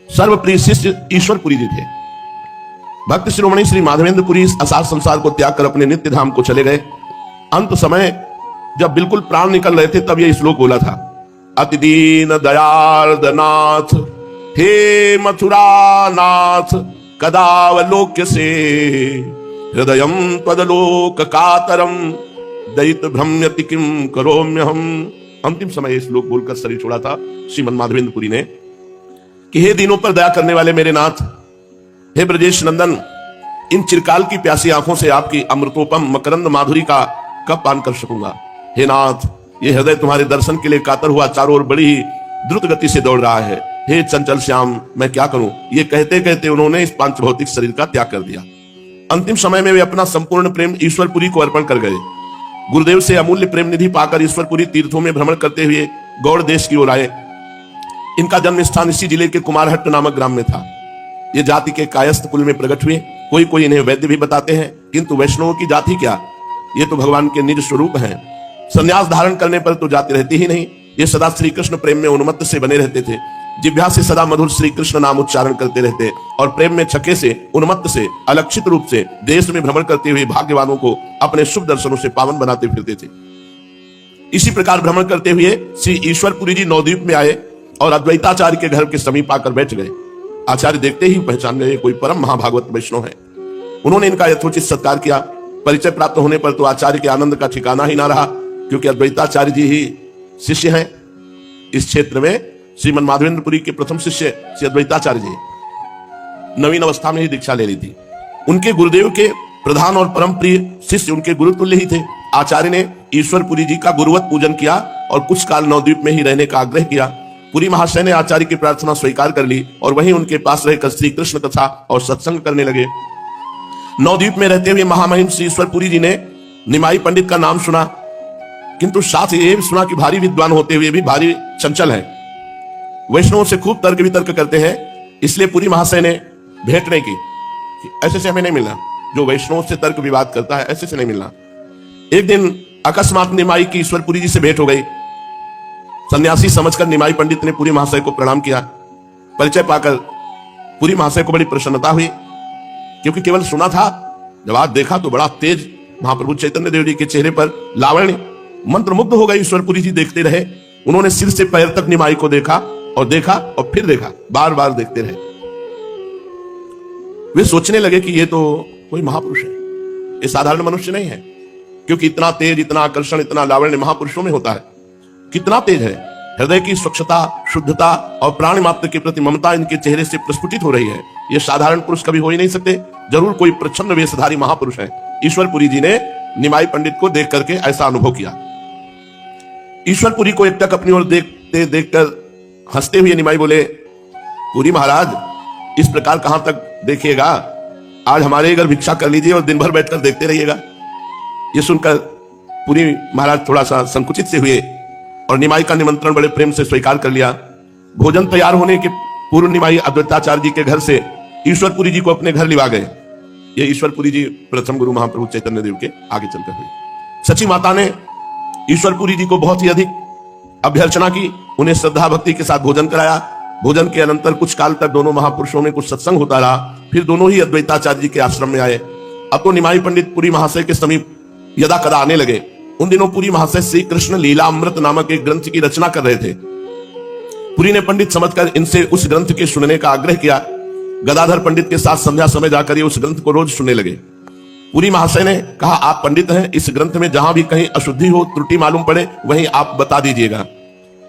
सर्वप्रिय शिष्य ईश्वरपुरी जी थे। भक्त शिरोमणि श्री माधवेंद्रपुरी इस असार संसार को त्याग कर अपने नित्य धाम को चले गए। अंत समय जब बिल्कुल प्राण निकल रहे थे तब यह श्लोक बोला था, अति दीन दयार्द नाथ हे मथुरा नाथ कदावलोक्य से हृदयम त्वदलोक कातरम दैत भ्रम्यति किम करोम्यहम। अंतिम समय ये श्लोक बोलकर शरीर छोड़ा था श्रीमद माधवेंद्रपुरी ने कि हे दीनों पर दया करने वाले मेरे नाथ, हे ब्रजेश नंदन, इन चिरकाल की प्यासी आंखों से आपकी अमृतोपम मकरंद माधुरी का कब पान कर सकूंगा। हे नाथ, ये हृदय तुम्हारे दर्शन के लिए कातर हुआ चारों ओर बड़ी ही द्रुत गति से दौड़ रहा है। हे चंचल श्याम, मैं क्या करूं। ये कहते कहते उन्होंने इस पांच भौतिक शरीर का त्याग कर दिया। अंतिम समय में वे अपना संपूर्ण प्रेम ईश्वरपुरी को अर्पण कर गए। गुरुदेव से अमूल्य प्रेम निधि पाकर ईश्वरपुरी तीर्थों में भ्रमण करते हुए गौड़ देश की ओर आए। इनका जन्म स्थान इसी जिले के कुमारहट्ट नामक ग्राम में था। ये जाति के कायस्थ कुल में प्रकट हुए। कोई कोई इन्हें वैद्य भी बताते हैं, किंतु वैष्णवों की जाति क्या, ये तो भगवान के निज स्वरूप हैं। संन्यास धारण करने पर तो जाति रहती ही नहीं। ये सदा श्री कृष्ण प्रेम में उन्मत्त से बने रहते थे। जिह्वा से सदा मधुर श्री कृष्ण नाम उच्चारण करते रहते और प्रेम में छके से उन्मत्त से अलक्षित रूप से देश में भ्रमण करते हुए भाग्यवानों को अपने शुभ दर्शनों से पावन बनाते फिरते थे। इसी प्रकार भ्रमण करते हुए श्री ईश्वरपुरी जी नवद्वीप में आए और अद्वैताचार्य के घर के समीप आकर बैठ गए। आचार्य देखते ही पहचान गए कोई परम महाभागवत वैष्णव है। उन्होंने इनका यथोचित सत्कार किया। परिचय प्राप्त होने पर तो आचार्य के आनंद का ठिकाना ही ना रहा, क्योंकि अद्वैताचार्य जी ही शिष्य हैं। इस क्षेत्र में श्रीमन माधवेंद्रपुरी के प्रथम शिष्य श्री अद्वैताचार्य जी नवीन अवस्था में ही दीक्षा ले ली थी। उनके गुरुदेव के प्रधान और परम प्रिय शिष्य उनके गुरु तुल्य ही थे। आचार्य ने ईश्वरपुरी जी का गुरुवत पूजन किया और कुछ काल नवद्वीप में ही रहने का आग्रह किया। पुरी महाशय ने आचार्य की प्रार्थना स्वीकार कर ली और वहीं उनके पास रहकर श्री कृष्ण कथा और सत्संग करने लगे। नवद्वीप में रहते हुए महामहिम श्री ईश्वरपुरी जी ने निमाई पंडित का नाम सुना, किंतु साथ ये भी सुना कि भारी विद्वान होते हुए भी भारी चंचल है, वैष्णवों से खूब तर्क वितर्क करते हैं। इसलिए पुरी महाशय ने भेंट नहीं की कि ऐसे से हमें नहीं मिलना, जो वैष्णवों से तर्क विवाद करता है ऐसे से नहीं मिलना। एक दिन अकस्मात निमाई की ईश्वरपुरी जी से भेंट हो गई। सन्यासी समझकर निमाई पंडित ने पुरी महाशय को प्रणाम किया। परिचय पाकर पुरी महाशय को बड़ी प्रसन्नता हुई, क्योंकि केवल सुना था, जब आज देखा तो बड़ा तेज महाप्रभु चैतन्य देव जी के चेहरे पर लावण्य। मंत्रमुग्ध हो गए ईश्वरपुरी जी, देखते रहे। उन्होंने सिर से पैर तक निमाई को देखा और फिर देखा, बार बार देखते रहे। वे सोचने लगे कि ये तो कोई महापुरुष है, ये साधारण मनुष्य नहीं है, क्योंकि इतना तेज, इतना आकर्षण, इतना लावण्य महापुरुषों में होता है। कितना तेज है! हृदय की स्वच्छता, शुद्धता और प्राणी मात्र के प्रति ममता इनके चेहरे से प्रस्फुटित हो रही है। ये साधारण पुरुष कभी हो ही नहीं सकते, जरूर कोई प्रच्छन्न वेशधारी महापुरुष है। ईश्वरपुरी जी ने निमाई पंडित को देख करके ऐसा अनुभव किया। ईश्वरपुरी को एकटक अपनी ओर देखते देखकर हंसते हुए निमाई बोले, पुरी महाराज, इस प्रकार कहां तक देखिएगा? आज हमारे घर भिक्षा कर लीजिए और दिन भर बैठकर देखते रहिएगा। यह सुनकर पुरी महाराज थोड़ा सा संकुचित से हुए और निमाई का निमंत्रण बड़े प्रेम से स्वीकार कर लिया। भोजन तैयार होने के पूर्व निमाई अद्वैताचार्य जी के घर से ईश्वरपुरी जी को अपने घर लिवा गए। ये ईश्वरपुरी जी प्रथम गुरु महाप्रभु चैतन्य देव के आगे चलकर हुए। सची माता ने ईश्वरपुरी जी को बहुत ही अधिक अभ्यर्चना की, उन्हें श्रद्धा भक्ति के साथ भोजन कराया। भोजन के अनंतर कुछ काल तक दोनों महापुरुषों में कुछ सत्संग होता रहा। फिर दोनों ही अद्वैताचार्य जी के आश्रम में आए। अब तो निमाई पंडित पुरी महाशय के समीप यदा कदा आने लगे। उन दिनों पुरी महाशय श्री कृष्ण लीला अमृत नामक एक ग्रंथ की रचना कर रहे थे। पुरी ने पंडित समझकर इनसे उस ग्रंथ के सुनने का आग्रह किया। गदाधर पंडित के साथ संध्या समय जाकर ये उस ग्रंथ को रोज सुनने लगे। पुरी महाशय ने कहा, आप पंडित हैं, इस ग्रंथ में जहां भी कहीं अशुद्धि हो, त्रुटि मालूम पड़े, वहीं आप बता दीजिएगा।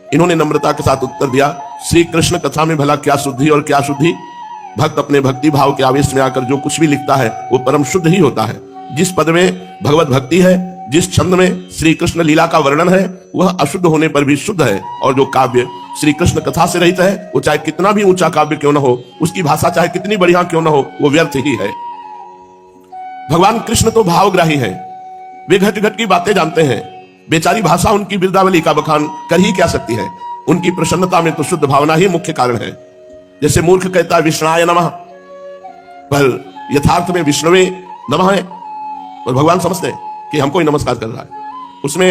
इन्होंने नम्रता के साथ उत्तर दिया, श्री कृष्ण कथा में भला क्या शुद्धि और क्या शुद्धि? भक्त अपने भक्ति भाव के आवेश में आकर जो कुछ भी लिखता है वो परम शुद्ध ही होता है। जिस पद में भगवत भक्ति है, जिस छंद में श्री कृष्ण लीला का वर्णन है, वह अशुद्ध होने पर भी शुद्ध है। और जो काव्य श्री कृष्ण कथा से रहित है, वो चाहे कितना भी ऊंचा काव्य क्यों न हो, उसकी भाषा चाहे कितनी बढ़िया क्यों न हो, वो व्यर्थ ही है। भगवान कृष्ण तो भावग्राही है, वे घट घट की बातें जानते हैं। बेचारी भाषा उनकी बिरदावली का बखान कर ही क्या सकती है? उनकी प्रसन्नता में तो शुद्ध भावना ही मुख्य कारण है। जैसे मूर्ख कहता है विष्णाय नमः, पर यथार्थ में विष्णुवे नमः है, और भगवान समझते हैं कि हमको ही नमस्कार कर रहा है। उसमें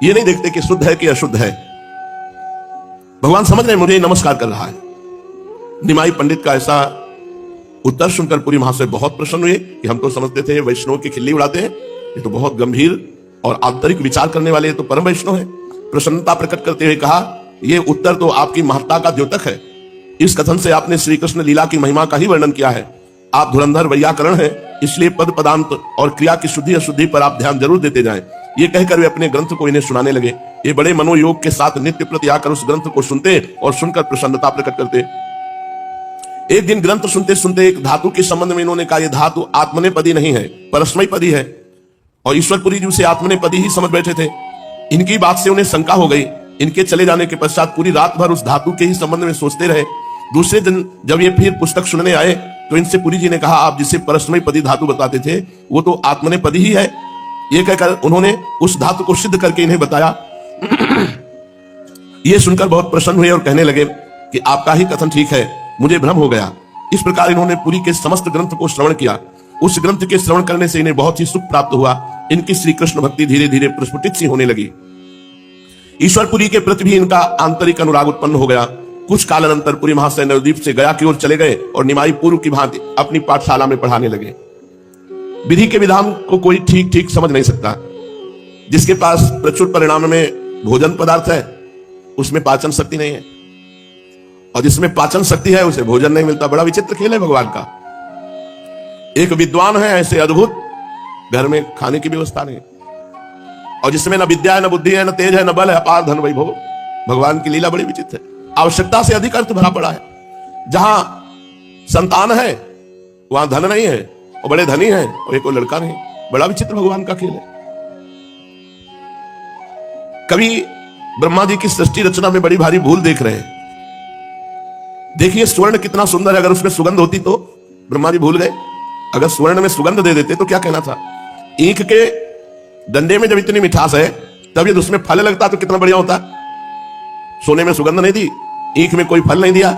ये नहीं देखते कि शुद्ध है कि अशुद्ध है। भगवान समझ रहे मुझे नमस्कार कर रहा है। निमाई पंडित का ऐसा उत्तर सुनकर पुरी महाशय बहुत प्रसन्न हुए कि हम तो समझते थे वैष्णव की खिल्ली उड़ाते हैं, ये तो बहुत गंभीर और आंतरिक विचार करने वाले, ये तो परम वैष्णव है। प्रसन्नता प्रकट करते हुए कहा, यह उत्तर तो आपकी महत्ता का द्योतक है। इस कथन से आपने श्री कृष्ण लीला की महिमा का ही वर्णन किया है। आप धुरंधर वैयाकरण हैं, इसलिए पद पदांत और क्रिया की शुद्धि अशुद्धि पर आप ध्यान जरूर देते जाएं। ये कहकर वे अपने ग्रंथ को इन्हें सुनाने लगे। ये बड़े मनोयोग के साथ नित्य प्रति आकर उस ग्रंथ को सुनते और सुनकर प्रसन्नता प्रकट करते। एक दिन ग्रंथ सुनते सुनते एक धातु के संबंध में इन्होंने कहा, यह धातु आत्मनेपदी नहीं है, परस्मैपदी है। और ईश्वरपुरी जी उसे आत्मनेपदी ही समझ बैठे थे। इनकी बात से उन्हें शंका हो गई। इनके चले जाने के पश्चात पूरी रात भर उस धातु के ही संबंध में सोचते रहे। दूसरे दिन जब ये फिर पुस्तक सुनने आए तो इनसे पुरी जी ने कहा, आप जिसे परस्मैपदी धातु बताते थे वो तो आत्मनेपदी ही है। ये कहकर उन्होंने उस धातु को सिद्ध करके इन्हें बताया। ये सुनकर बहुत प्रसन्न हुए और कहने लगे कि आपका ही कथन ठीक है, मुझे भ्रम हो गया। इस प्रकार इन्होंने पुरी के समस्त ग्रंथ को श्रवण किया। उस ग्रंथ के श्रवण करने से इन्हें बहुत ही सुख प्राप्त हुआ। इनकी श्री कृष्ण भक्ति धीरे धीरे प्रस्फुटित सी होने लगी। ईश्वरपुरी के प्रति भी इनका आंतरिक अनुराग उत्पन्न हो गया। कुछ काल अनंतर पुरी महाशय नवद्वीप से गया की ओर चले गए और निमाई पूर्व की भांति अपनी पाठशाला में पढ़ाने लगे। विधि के विधान को कोई ठीक ठीक समझ नहीं सकता। जिसके पास प्रचुर परिणाम में भोजन पदार्थ है, उसमें पाचन शक्ति नहीं है, और जिसमें पाचन शक्ति है उसे भोजन नहीं मिलता। बड़ा विचित्र खेल है भगवान का। एक विद्वान है ऐसे अद्भुत, घर में खाने की व्यवस्था नहीं, और जिसमें न विद्या है, न बुद्धि है, न तेज है, न बल है, अपार धन वैभव। भगवान की लीला बड़ी विचित्र है। आवश्यकता से अधिक अर्थ भरा पड़ा है। जहां संतान है वहां धन नहीं है, और बड़े धनी हैं और एक लड़का नहीं। बड़ा विचित्र भगवान का खेल है। कभी ब्रह्मा जी की सृष्टि रचना में बड़ी भारी भूल देख रहे हैं। देखिए स्वर्ण कितना सुंदर है, अगर उसमें सुगंध होती तो ब्रह्मा जी भूल गए। अगर स्वर्ण में सुगंध दे देते तो क्या कहना था। ईंख के डंडे में जब इतनी मिठास है, तब यदि उसमें फल लगता तो कितना बढ़िया होता। सोने में सुगंध नहीं दी, ईंख में कोई फल नहीं दिया।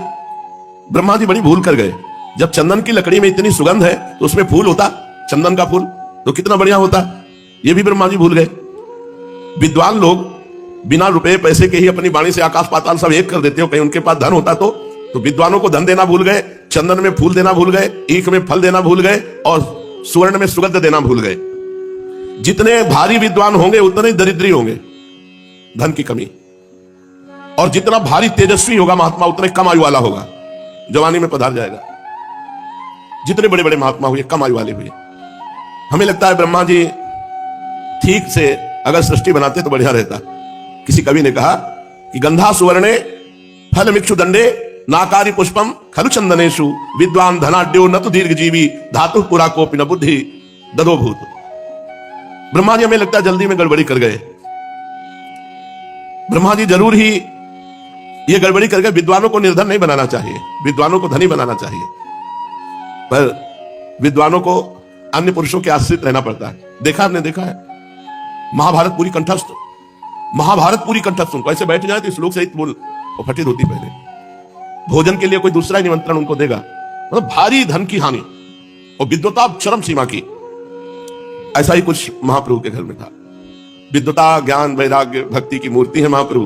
ब्रह्मा जी बड़ी भूल कर गए। जब चंदन की लकड़ी में इतनी सुगंध है तो उसमें फूल होता, चंदन का फूल, तो कितना बढ़िया होता। ये भी ब्रह्मा जी भूल गए। विद्वान लोग बिना रुपए पैसे के ही अपनी वाणी से आकाश पाताल सब एक कर देते हो। कहीं उनके पास धन होता तो विद्वानों को धन देना भूल गए, चंदन में फूल देना भूल गए, ईख में फल देना भूल गए, और सुवर्ण में सुगंध देना भूल गए। जितने भारी विद्वान होंगे उतने दरिद्री होंगे, धन की कमी। और जितना भारी तेजस्वी होगा महात्मा उतने कम आयु वाला होगा, जवानी में पधार जाएगा। जितने बड़े बड़े महात्मा हुए कम आयु वाले हुए। हमें लगता है ब्रह्मा जी ठीक से अगर सृष्टि बनाते तो बढ़िया रहता। किसी कवि ने कहा कि गंधा सुवर्णे फल मिक्षु दंडे नाकारी पुष्पम खलु चंदनेशु विद्वान धनाढ्यो न तो दीर्घ जीवी धातु पुरा कोपि न बुद्धि ददो भूत। ब्रह्मा जी हमें लगता है जल्दी में गड़बड़ी कर गए। ब्रह्मा जी जरूर ही ये गड़बड़ी कर गए। विद्वानों को निर्धन नहीं बनाना चाहिए, विद्वानों को धनी बनाना चाहिए। पर विद्वानों को अन्य पुरुषों के आश्रित रहना पड़ता है। देखा आपने, देखा है महाभारत पूरी कंठस्थ, महाभारत पूरी कंठस्थ। उनको ऐसे बैठ जाए तो श्लोक सहित बोल और फटित होती। पहले भोजन के लिए कोई दूसरा निमंत्रण उनको देगा, मतलब भारी धन की हानि और विद्वता चरम सीमा की। ऐसा ही कुछ महाप्रभु के घर में था। विद्वता ज्ञान वैराग्य भक्ति की मूर्ति है महाप्रभु।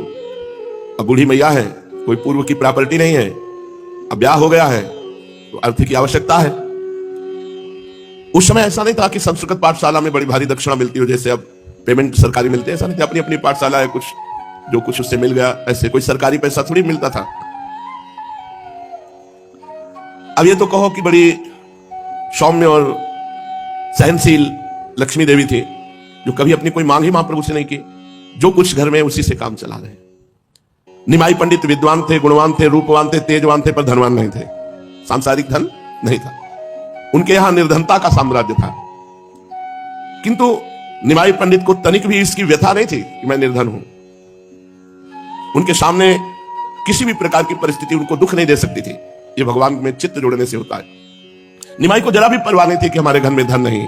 अब बूढ़ी मैया है, कोई पूर्व की प्रॉपर्टी नहीं है, अब ब्याह हो गया है तो अर्थ की आवश्यकता है। उस समय ऐसा नहीं था कि संस्कृत पाठशाला में बड़ी भारी दक्षिणा मिलती हो, जैसे अब पेमेंट सरकारी मिलते हैं। ऐसा नहीं था, अपनी अपनी पाठशाला है, कुछ जो कुछ उससे मिल गया। ऐसे कोई सरकारी पैसा थोड़ी मिलता था। अब ये तो कहो कि बड़ी सौम्य और सहनशील लक्ष्मी देवी थी, जो कभी अपनी कोई मांग ही महाप्रभु से नहीं की। जो कुछ घर में उसी से काम चला रहे। निमाई पंडित विद्वान थे, गुणवान थे, रूपवान थे, तेजवान थे, पर धनवान नहीं थे। सांसारिक धन नहीं था। उनके यहां निर्धनता का साम्राज्य था। किंतु निमाई पंडित को तनिक भी इसकी व्यथा नहीं थी कि मैं निर्धन हूं। उनके सामने किसी भी प्रकार की परिस्थिति उनको दुख नहीं दे सकती थी। ये भगवान में चित्त जोड़ने से होता है। निमाई को जरा भी परवाह नहीं थी कि हमारे घर में धन नहीं।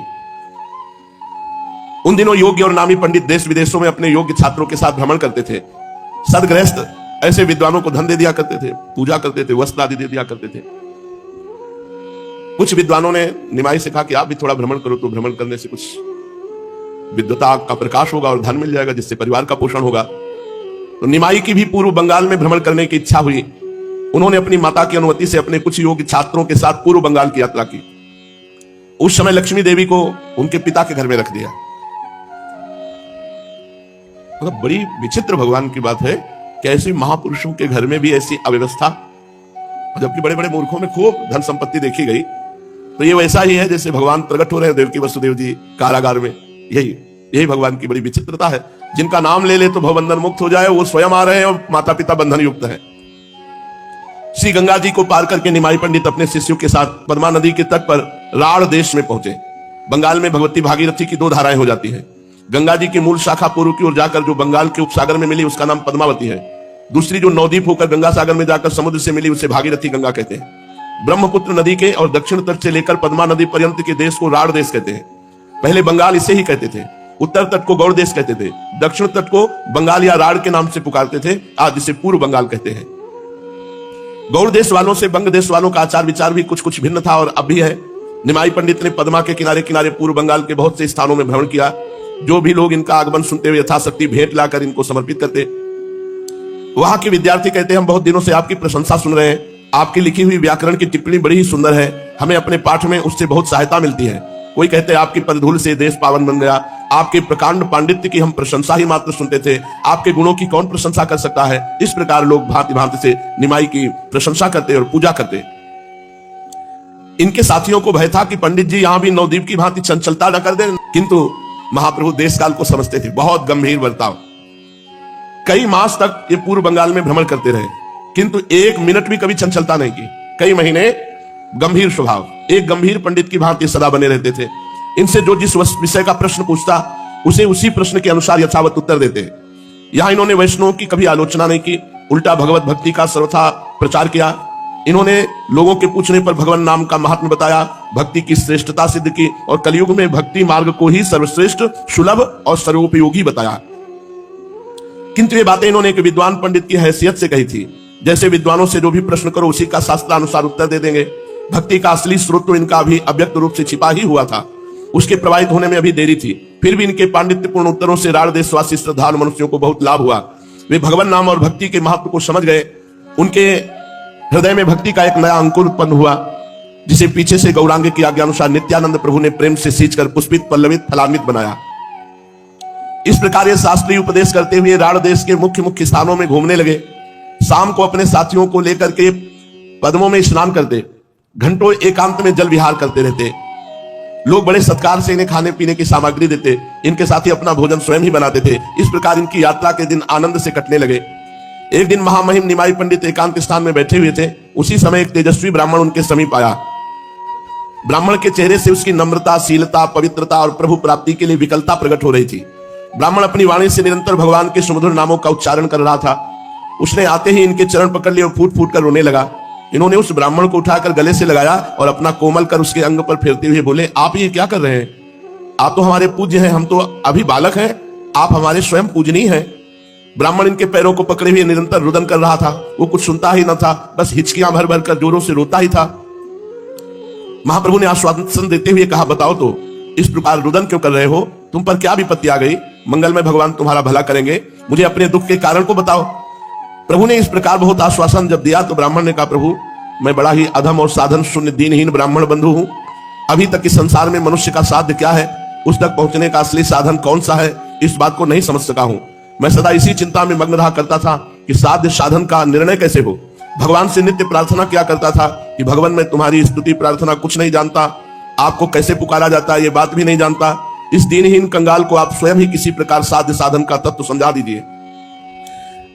उन दिनों योग्य और नामी पंडित देश विदेशों में अपने योग्य छात्रों के साथ भ्रमण करते थे। सदगृहस्थ ऐसे विद्वानों को धन दे दिया करते थे, पूजा करते थे, वस्त्र आदि दे दिया करते थे। कुछ विद्वानों ने निमाई से कहा कि आप भी थोड़ा भ्रमण करो, तो भ्रमण करने से कुछ विद्वता का प्रकाश होगा और धन मिल जाएगा, जिससे परिवार का पोषण होगा। तो निमाई की भी पूर्व बंगाल में भ्रमण करने की इच्छा हुई। उन्होंने अपनी माता की अनुमति से अपने कुछ योग्य छात्रों के साथ पूर्व बंगाल की यात्रा की। उस समय लक्ष्मी देवी को उनके पिता के घर में रख दिया। मतलब बड़ी विचित्र भगवान की बात है कि ऐसे महापुरुषों के घर में भी ऐसी अव्यवस्था, जबकि बड़े बड़े मूर्खों में खूब धन संपत्ति देखी गई। तो ये वैसा ही है जैसे भगवान प्रकट हो रहे हैं देवकी वसुदेव जी कारागार में। यही भगवान की बड़ी विचित्रता है। जिनका नाम ले ले तो भवबंधन मुक्त हो जाए, वो स्वयं आ रहे हैं और माता पिता बंधन युक्त हैं। श्री गंगा जी को पार करके निमाई पंडित अपने शिष्यों के साथ पद्मा नदी के तट पर राढ़ देश में पहुंचे। बंगाल में भगवती भागीरथी की 2 धाराएं हो जाती है। गंगा जी की मूल शाखा पूर्व की ओर जाकर जो बंगाल के उपसागर में मिली उसका नाम पद्मावती है। दूसरी जो नवद्वीप होकर गंगा सागर में जाकर समुद्र से मिली उसे भागीरथी गंगा कहते हैं। ब्रह्मपुत्र नदी के और दक्षिण तट से लेकर पद्मा नदी पर्यंत के देश को राढ़ देश कहते हैं। पहले बंगाल इसे ही कहते थे। उत्तर तट को गौड़ देश कहते थे, दक्षिण तट को बंगाल या राढ़ के नाम से पुकारते थे। आज इसे पूर्व बंगाल कहते हैं। गौड़ देश वालों से बंग देश वालों का आचार विचार भी कुछ कुछ भिन्न था और अब भी है। निमाई पंडित ने पद्मा के किनारे किनारे पूर्व बंगाल के बहुत से स्थानों में भ्रमण किया। जो भी लोग इनका आगमन सुनते हुए यथाशक्ति भेंट लाकर इनको समर्पित करते। वहां के विद्यार्थी कहते हैं हम बहुत दिनों से आपकी प्रशंसा सुन रहे हैं। आपकी लिखी हुई व्याकरण की टिप्पणी बड़ी ही सुंदर है, हमें अपने पाठ में उससे बहुत सहायता मिलती है। कोई कहते हैं आपकी पदधूल से देश पावन बन गया। आपके प्रकांड पांडित्य की हम प्रशंसा ही मात्र सुनते थे, आपके गुणों की कौन प्रशंसा कर सकता है। इस प्रकार लोग भांति भांति से निमाई की प्रशंसा करते और पूजा करते। इनके साथियों को भय था कि पंडित जी यहां भी नवद्वीप की भांति चंचलता न कर दें, किंतु महाप्रभु देश काल को समझते थे। बहुत गंभीर बर्ताव। कई मास तक ये पूर्व बंगाल में भ्रमण करते रहे। किंतु एक मिनट भी कभी चंचलता नहीं की। कई महीने गंभीर स्वभाव, एक गंभीर पंडित की भांति सदा बने रहते थे। इनसे जो जिस विषय का प्रश्न पूछता उसे उसी प्रश्न के अनुसार यथावत उत्तर देते। यहां इन्होंने वैष्णवों की कभी आलोचना नहीं की, उल्टा भगवत भक्ति का सर्वथा प्रचार किया। इन्होंने लोगों के पूछने पर भगवान नाम का महात्म्य बताया, भक्ति की श्रेष्ठता सिद्ध की और कलयुग में भक्ति मार्ग को ही सर्वश्रेष्ठ, सुलभ और सर्वोपयोगी बताया। किंतु ये बातें इन्होंने एक विद्वान पंडित की हैसियत से कही थी। जैसे विद्वानों से जो भी प्रश्न करो उसी का शास्त्रानुसार उत्तर दे देंगे। भक्ति का असली स्रोत तो इनका अभी अव्यक्त रूप से छिपा ही हुआ था, उसके प्रवाहित होने में अभी देरी थी। फिर भी इनके पांडित्यपूर्ण उत्तरों से राढ़ देशवासी श्रद्धालु मनुष्यों को बहुत लाभ हुआ। वे भगवान नाम और भक्ति के महत्व को समझ गए। उनके हृदय में भक्ति का एक नया अंकुर उत्पन्न हुआ, जिसे पीछे से गौरांग की आज्ञानुसार नित्यानंद प्रभु ने प्रेम से सींचकर पुष्पित, पल्लवित, फलान्वित बनाया। इस प्रकार ये शास्त्रीय उपदेश करते हुए राढ़ देश के मुख्य मुख्य स्थानों में घूमने लगे। शाम को अपने साथियों को लेकर के पद्मों में स्नान करते, घंटों एकांत में जल विहार करते रहते। लोग बड़े सत्कार से इन्हें खाने पीने की सामग्री देते, इनके साथी अपना भोजन स्वयं ही बनाते थे। इस प्रकार इनकी यात्रा के दिन आनंद से कटने लगे। एक दिन महामहिम निमाई पंडित एकांत स्थान में बैठे हुए थे। उसी समय एक तेजस्वी ब्राह्मण उनके समीप आया। ब्राह्मण के चेहरे से उसकी नम्रता, शीलता, पवित्रता और प्रभु प्राप्ति के लिए विकलता प्रकट हो रही थी। ब्राह्मण अपनी वाणी से निरंतर भगवान के सुमधुर नामों का उच्चारण कर रहा था। उसने आते ही इनके चरण पकड़ लिए और फूट फूट कर रोने लगा। इन्होंने उस ब्राह्मण को उठाकर गले से लगाया और अपना कोमल कर उसके अंग पर फेरते हुए बोले, आप ये क्या कर रहे हैं? आप तो हमारे पूज्य हैं, हम तो अभी बालक हैं, आप हमारे स्वयं पूजनीय हैं। ब्राह्मण इनके पैरों को पकड़े हुए निरंतर रुदन कर रहा था। वो कुछ सुनता ही न था, बस हिचकियां भर भर कर जोरों से रोता ही था। महाप्रभु ने आश्वासन देते हुए कहा, बताओ तो इस प्रकार रुदन क्यों कर रहे हो? तुम पर क्या विपत्ति आ गई? मंगलमय भगवान तुम्हारा भला करेंगे, मुझे अपने दुख के कारण को बताओ। प्रभु ने इस प्रकार बहुत आश्वासन जब दिया तो ब्राह्मण ने कहा, प्रभु मैं बड़ा ही अधम और साधन शून्य दीनहीन ब्राह्मण बंधु हूं। अभी तक इस संसार में मनुष्य का साध्य क्या है, उस तक पहुंचने का असली साधन कौन सा है, इस बात को नहीं समझ सका हूं। मैं सदा इसी चिंता में मग्न रहा करता था कि साध्य साधन का निर्णय कैसे हो। भगवान से नित्य प्रार्थना किया करता था कि भगवान मैं तुम्हारी स्तुति प्रार्थना कुछ नहीं जानता, आपको कैसे पुकारा जाता है ये बात भी नहीं जानता। इस दीनहीन कंगाल को आप स्वयं ही किसी प्रकार साध्य साधन का तत्व समझा दीजिए।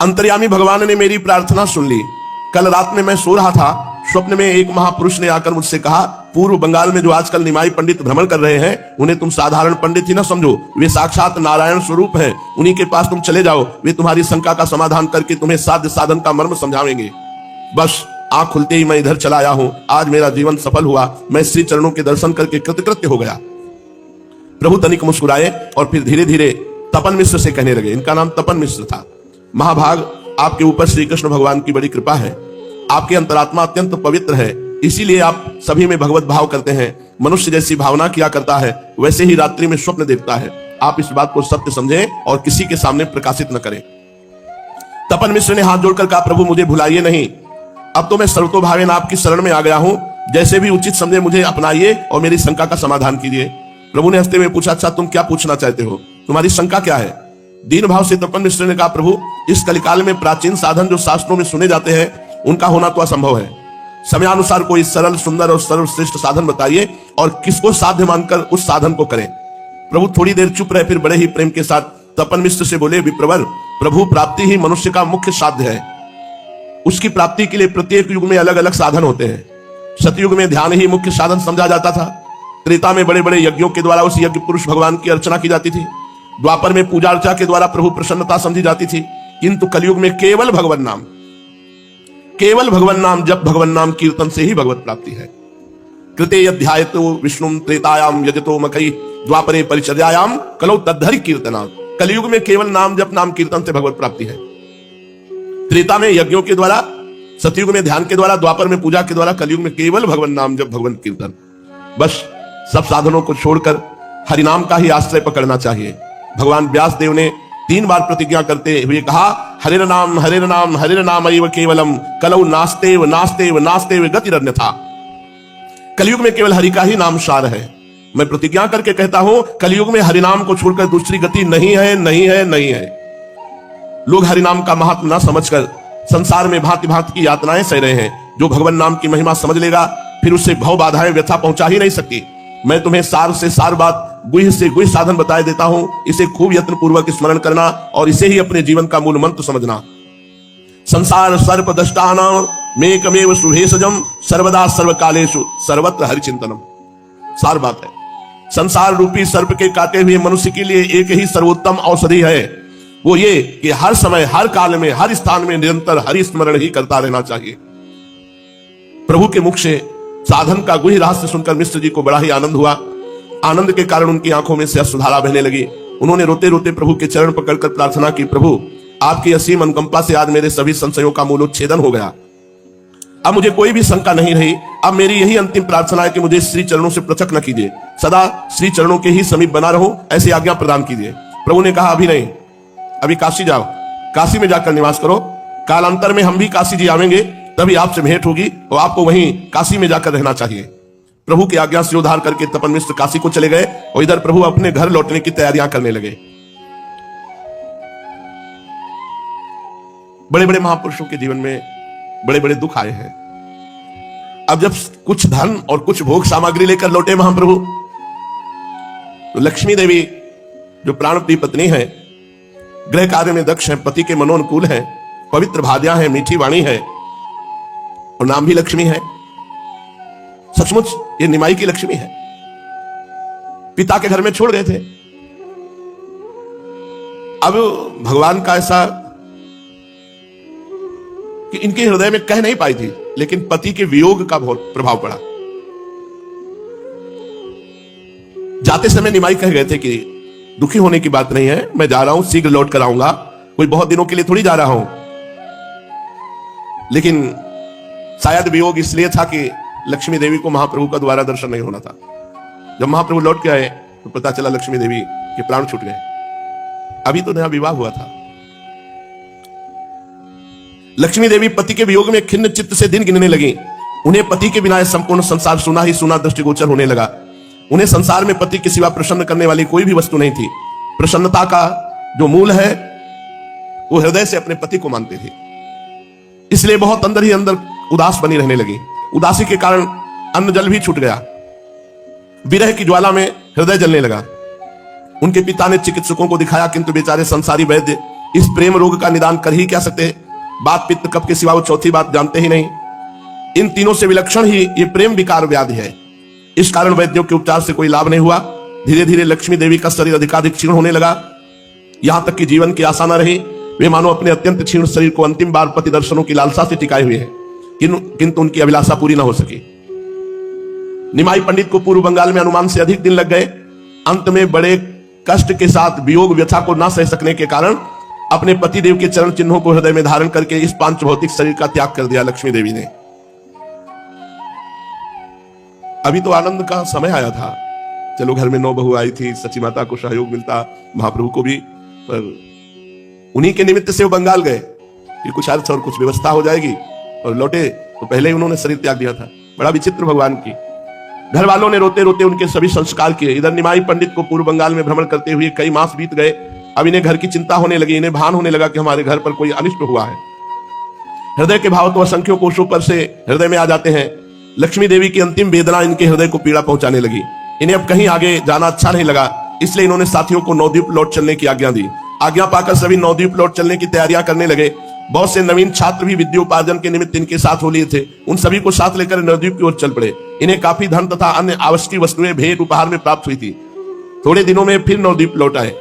अंतर्यामी भगवान ने मेरी प्रार्थना सुन ली। कल रात में मैं सो रहा था, स्वप्न में एक महापुरुष ने आकर मुझसे कहा, पूर्व बंगाल में जो आजकल निमाई पंडित भ्रमण कर रहे हैं उन्हें तुम साधारण पंडित ही ना समझो, वे साक्षात नारायण स्वरूप हैं। उन्हीं के पास तुम चले जाओ, वे तुम्हारी शंका का समाधान करके तुम्हें साध्य साधन का मर्म समझावेंगे। बस आंख खुलते ही मैं इधर चला आया हूं। आज मेरा जीवन सफल हुआ, मैं श्री चरणों के दर्शन करके कृतकृत्य हो गया। प्रभु तनिक मुस्कुराए और फिर धीरे धीरे तपन मिश्र से कहने लगे। इनका नाम तपन मिश्र था। महाभाग, आपके ऊपर श्री कृष्ण भगवान की बड़ी कृपा है। आपकी अंतरात्मा अत्यंत पवित्र है, इसीलिए आप सभी में भगवत भाव करते हैं। मनुष्य जैसी भावना किया करता है वैसे ही रात्रि में स्वप्न देखता है। आप इस बात को सत्य समझें और किसी के सामने प्रकाशित न करें। तपन मिश्र ने हाथ जोड़कर कहा, प्रभु मुझे भुलाइए नहीं, अब तो मैं सर्वतोभावेन आपकी शरण में आ गया हूं। जैसे भी उचित समझे मुझे अपनाइए और मेरी शंका का समाधान कीजिए। प्रभु ने हंसते हुए पूछा, अच्छा तुम क्या पूछना चाहते हो, तुम्हारी शंका क्या है? दीन भाव से तपन मिश्र ने कहा, प्रभु इस कलिकाल में प्राचीन साधन जो शास्त्रों में सुने जाते हैं उनका होना तो असंभव है। समयानुसार कोई सरल, सुंदर और सर्वश्रेष्ठ साधन बताइए और किसको साध्य मानकर उस साधन को करें। प्रभु थोड़ी देर चुप रहे, फिर बड़े ही प्रेम के साथ तपन मिश्र से बोले, विप्रवर, प्रभु प्राप्ति ही मनुष्य का मुख्य साध्य है। उसकी प्राप्ति के लिए प्रत्येक युग में अलग अलग साधन होते हैं। सतयुग में ध्यान ही मुख्य साधन समझा जाता था। त्रेता में बड़े बड़े यज्ञों के द्वारा उस यज्ञ पुरुष भगवान की अर्चना की जाती थी। द्वापर में पूजा अर्चा के द्वारा प्रभु प्रसन्नता समझी जाती थी। किंतु कलयुग में केवल भगवान नाम, केवल भगवान नाम जप, भगवान नाम कीर्तन से ही भगवत प्राप्ति है। कृते अध्यायतो विष्णु त्रेतायाम यजतो मकई द्वापरे परिचर्यायाम कलौ तद्धरि कीर्तना। कलयुग में केवल नाम जप, नाम कीर्तन से भगवत प्राप्ति है। त्रेता में यज्ञों के द्वारा, सतयुग में ध्यान के द्वारा, द्वापर में पूजा के द्वारा, कलयुग में केवल भगवान नाम जप, भगवान कीर्तन। बस सब साधनों को छोड़कर हरिनाम का ही आश्रय पकड़ना चाहिए। भगवान व्यास देव ने 3 बार प्रतिज्ञा करते हुए कहा, हरिर नाम हरिर नाम हरिर नाम एव केवलम कलौ नास्तेव नास्तेव नास्तेव गतिरन्यथा। कलयुग में केवल हरि का ही नाम सार है। मैं प्रतिज्ञा करके कहता हूं, कलयुग में हरिनाम को छोड़कर दूसरी गति नहीं है, नहीं है, नहीं है। लोग हरिनाम का महत्व न समझकर संसार में भांति भांति की यातनाएं सह रहे हैं। जो भगवान नाम की महिमा समझ लेगा फिर उससे भव बाधाएं व्यथा पहुंचा ही नहीं सकती। मैं तुम्हें सार से सार बात, गुह्य से गुह्य साधन बताए देता हूं। इसे खूब यत्न पूर्वक स्मरण करना और इसे ही अपने जीवन का मूल मंत्र समझना। संसार सर्प दष्टानाम मेकमेव शुभेशजम सर्वदा सर्वकालेषु सर्वत्र हरिचिंतनम। सार बात है, संसार रूपी सर्प के काटे हुए मनुष्य के लिए एक ही सर्वोत्तम औषधि है, वो ये कि हर समय, हर काल में, हर स्थान में निरंतर हरि स्मरण ही करता रहना चाहिए। प्रभु के मुख से साधन का गुह्य रहस्य सुनकर मिश्र जी को बड़ा ही आनंद हुआ। आनंद के कारण उनकी आंखों में से अश्रुधारा बहने लगी। उन्होंने रोते रोते प्रभु के चरण पकड़कर प्रार्थना की, प्रभु आपकी असीम अनुकंपा से आज मेरे सभी संशयों का मूलोच्छेदन हो गया। अब मुझे कोई भी शंका नहीं रही। अब मेरी यही अंतिम प्रार्थना है कि मुझे श्री चरणों से पृथक न कीजिए, सदा श्री चरणों के ही समीप बना रहूं, ऐसी आज्ञा प्रदान कीजिए। प्रभु ने कहा, अभी नहीं, अभी काशी जाओ, काशी में जाकर निवास करो। कालांतर में हम भी काशी जी आवेंगे, तभी आपसे भेंट होगी और आपको वहीं काशी में जाकर रहना चाहिए। प्रभु की आज्ञा से उद्धार करके तपन मिश्र काशी को चले गए और इधर प्रभु अपने घर लौटने की तैयारियां करने लगे। बड़े बड़े महापुरुषों के जीवन में बड़े बड़े दुख आए हैं। अब जब कुछ धन और कुछ भोग सामग्री लेकर लौटे महाप्रभु, तो लक्ष्मी देवी जो प्राणप्रिय पत्नी है, गृह कार्य में दक्ष है, पति के मनोनुकूल है, पवित्र भार्या है, मीठी वाणी है और नाम भी लक्ष्मी है। सचमुच ये निमाई की लक्ष्मी है। पिता के घर में छोड़ गए थे। अब भगवान का ऐसा कि इनके हृदय में कह नहीं पाई थी, लेकिन पति के वियोग का बहुत प्रभाव पड़ा। जाते समय निमाई कह गए थे कि दुखी होने की बात नहीं है, मैं जा रहा हूं, शीघ्र लौट कर आऊंगा, कोई बहुत दिनों के लिए थोड़ी जा रहा हूं। लेकिन शायद वियोग इसलिए था कि लक्ष्मी देवी को महाप्रभु का दोबारा दर्शन नहीं होना था। जब महाप्रभु लौट के आए तो पता चला लक्ष्मी देवी के प्राण छूट गए। अभी तो नया विवाह हुआ था। लक्ष्मी देवी पति के वियोग में खिन्न चित्त से दिन गिनने लगी। उन्हें पति के बिना संपूर्ण संसार सुना ही सुना दृष्टिगोचर होने लगा। उन्हें संसार में पति के सिवा प्रसन्न करने वाली कोई भी वस्तु नहीं थी। प्रसन्नता का जो मूल है वो हृदय से अपने पति को मानते थे। इसलिए बहुत अंदर ही अंदर उदास बनी रहने लगी। उदासी के कारण अन्न जल भी छूट गया। विरह की ज्वाला में हृदय जलने लगा। उनके पिता ने चिकित्सकों को दिखाया, किंतु बेचारे संसारी वैद्य इस प्रेम रोग का निदान कर ही क्या सकते। बात पित्त कफ के सिवा वो चौथी बात जानते ही नहीं। इन तीनों से विलक्षण ही ये प्रेम विकार व्याधि है। इस कारण वैद्यों के उपचार से कोई लाभ नहीं हुआ। धीरे धीरे लक्ष्मी देवी का शरीर अधिकाधिक क्षीण होने लगा। यहां तक कि जीवन की आशा न रही। वे मानो अपने अत्यंत क्षीण शरीर को अंतिम बार पति दर्शनों की लालसा से टिकाए हुए हैं, किंतु उनकी अभिलाषा पूरी न हो सकी। निमाई पंडित को पूर्व बंगाल में अनुमान से अधिक दिन लग गए। अंत में बड़े कष्ट के साथ वियोग व्यथा को न सह सकने के कारण अपने पति देव के चरण चिन्हों को हृदय में धारण करके इस पांच भौतिक शरीर का त्याग कर दिया लक्ष्मी देवी ने। अभी तो आनंद का समय आया था। चलो घर में 9 बहू आई थी, सची माता को सहयोग मिलता, महाप्रभु को भी, पर उन्हीं के निमित्त से वो बंगाल गए कि कुछ अर्थ और कुछ व्यवस्था हो जाएगी, और लौटे तो पहले ही उन्होंने शरीर त्याग दिया था। बड़ा विचित्र भगवान की। घर वालों ने रोते रोते उनके सभी संस्कार किए। इधर निमाई पंडित को पूर्व बंगाल में भ्रमण करते हुए कई मास बीत गए। अब इन्हें घर की चिंता होने लगी। इन्हें भान होने लगा कि हमारे घर पर कोई अनिष्ट हुआ है। हृदय के भाव तो असंख्यों कोशों पर से हृदय में आ जाते हैं। लक्ष्मी देवी की अंतिम वेदना इनके हृदय को पीड़ा पहुंचाने लगी। इन्हें अब कहीं आगे जाना अच्छा नहीं लगा, इसलिए इन्होंने साथियों को नवद्वीप लौट चलने की आज्ञा दी। आज्ञा पाकर सभी नवद्वीप लौट चलने की तैयारियां करने लगे। बहुत से नवीन छात्र भी विद्योपार्जन के निमित्त इनके साथ हो लिए थे। उन सभी को साथ लेकर नवद्वीप की ओर चल पड़े। इन्हें काफी धन तथा अन्य आवश्यक वस्तुएं भेंट उपहार में प्राप्त हुई थी। थोड़े दिनों में फिर नवद्वीप लौट आए।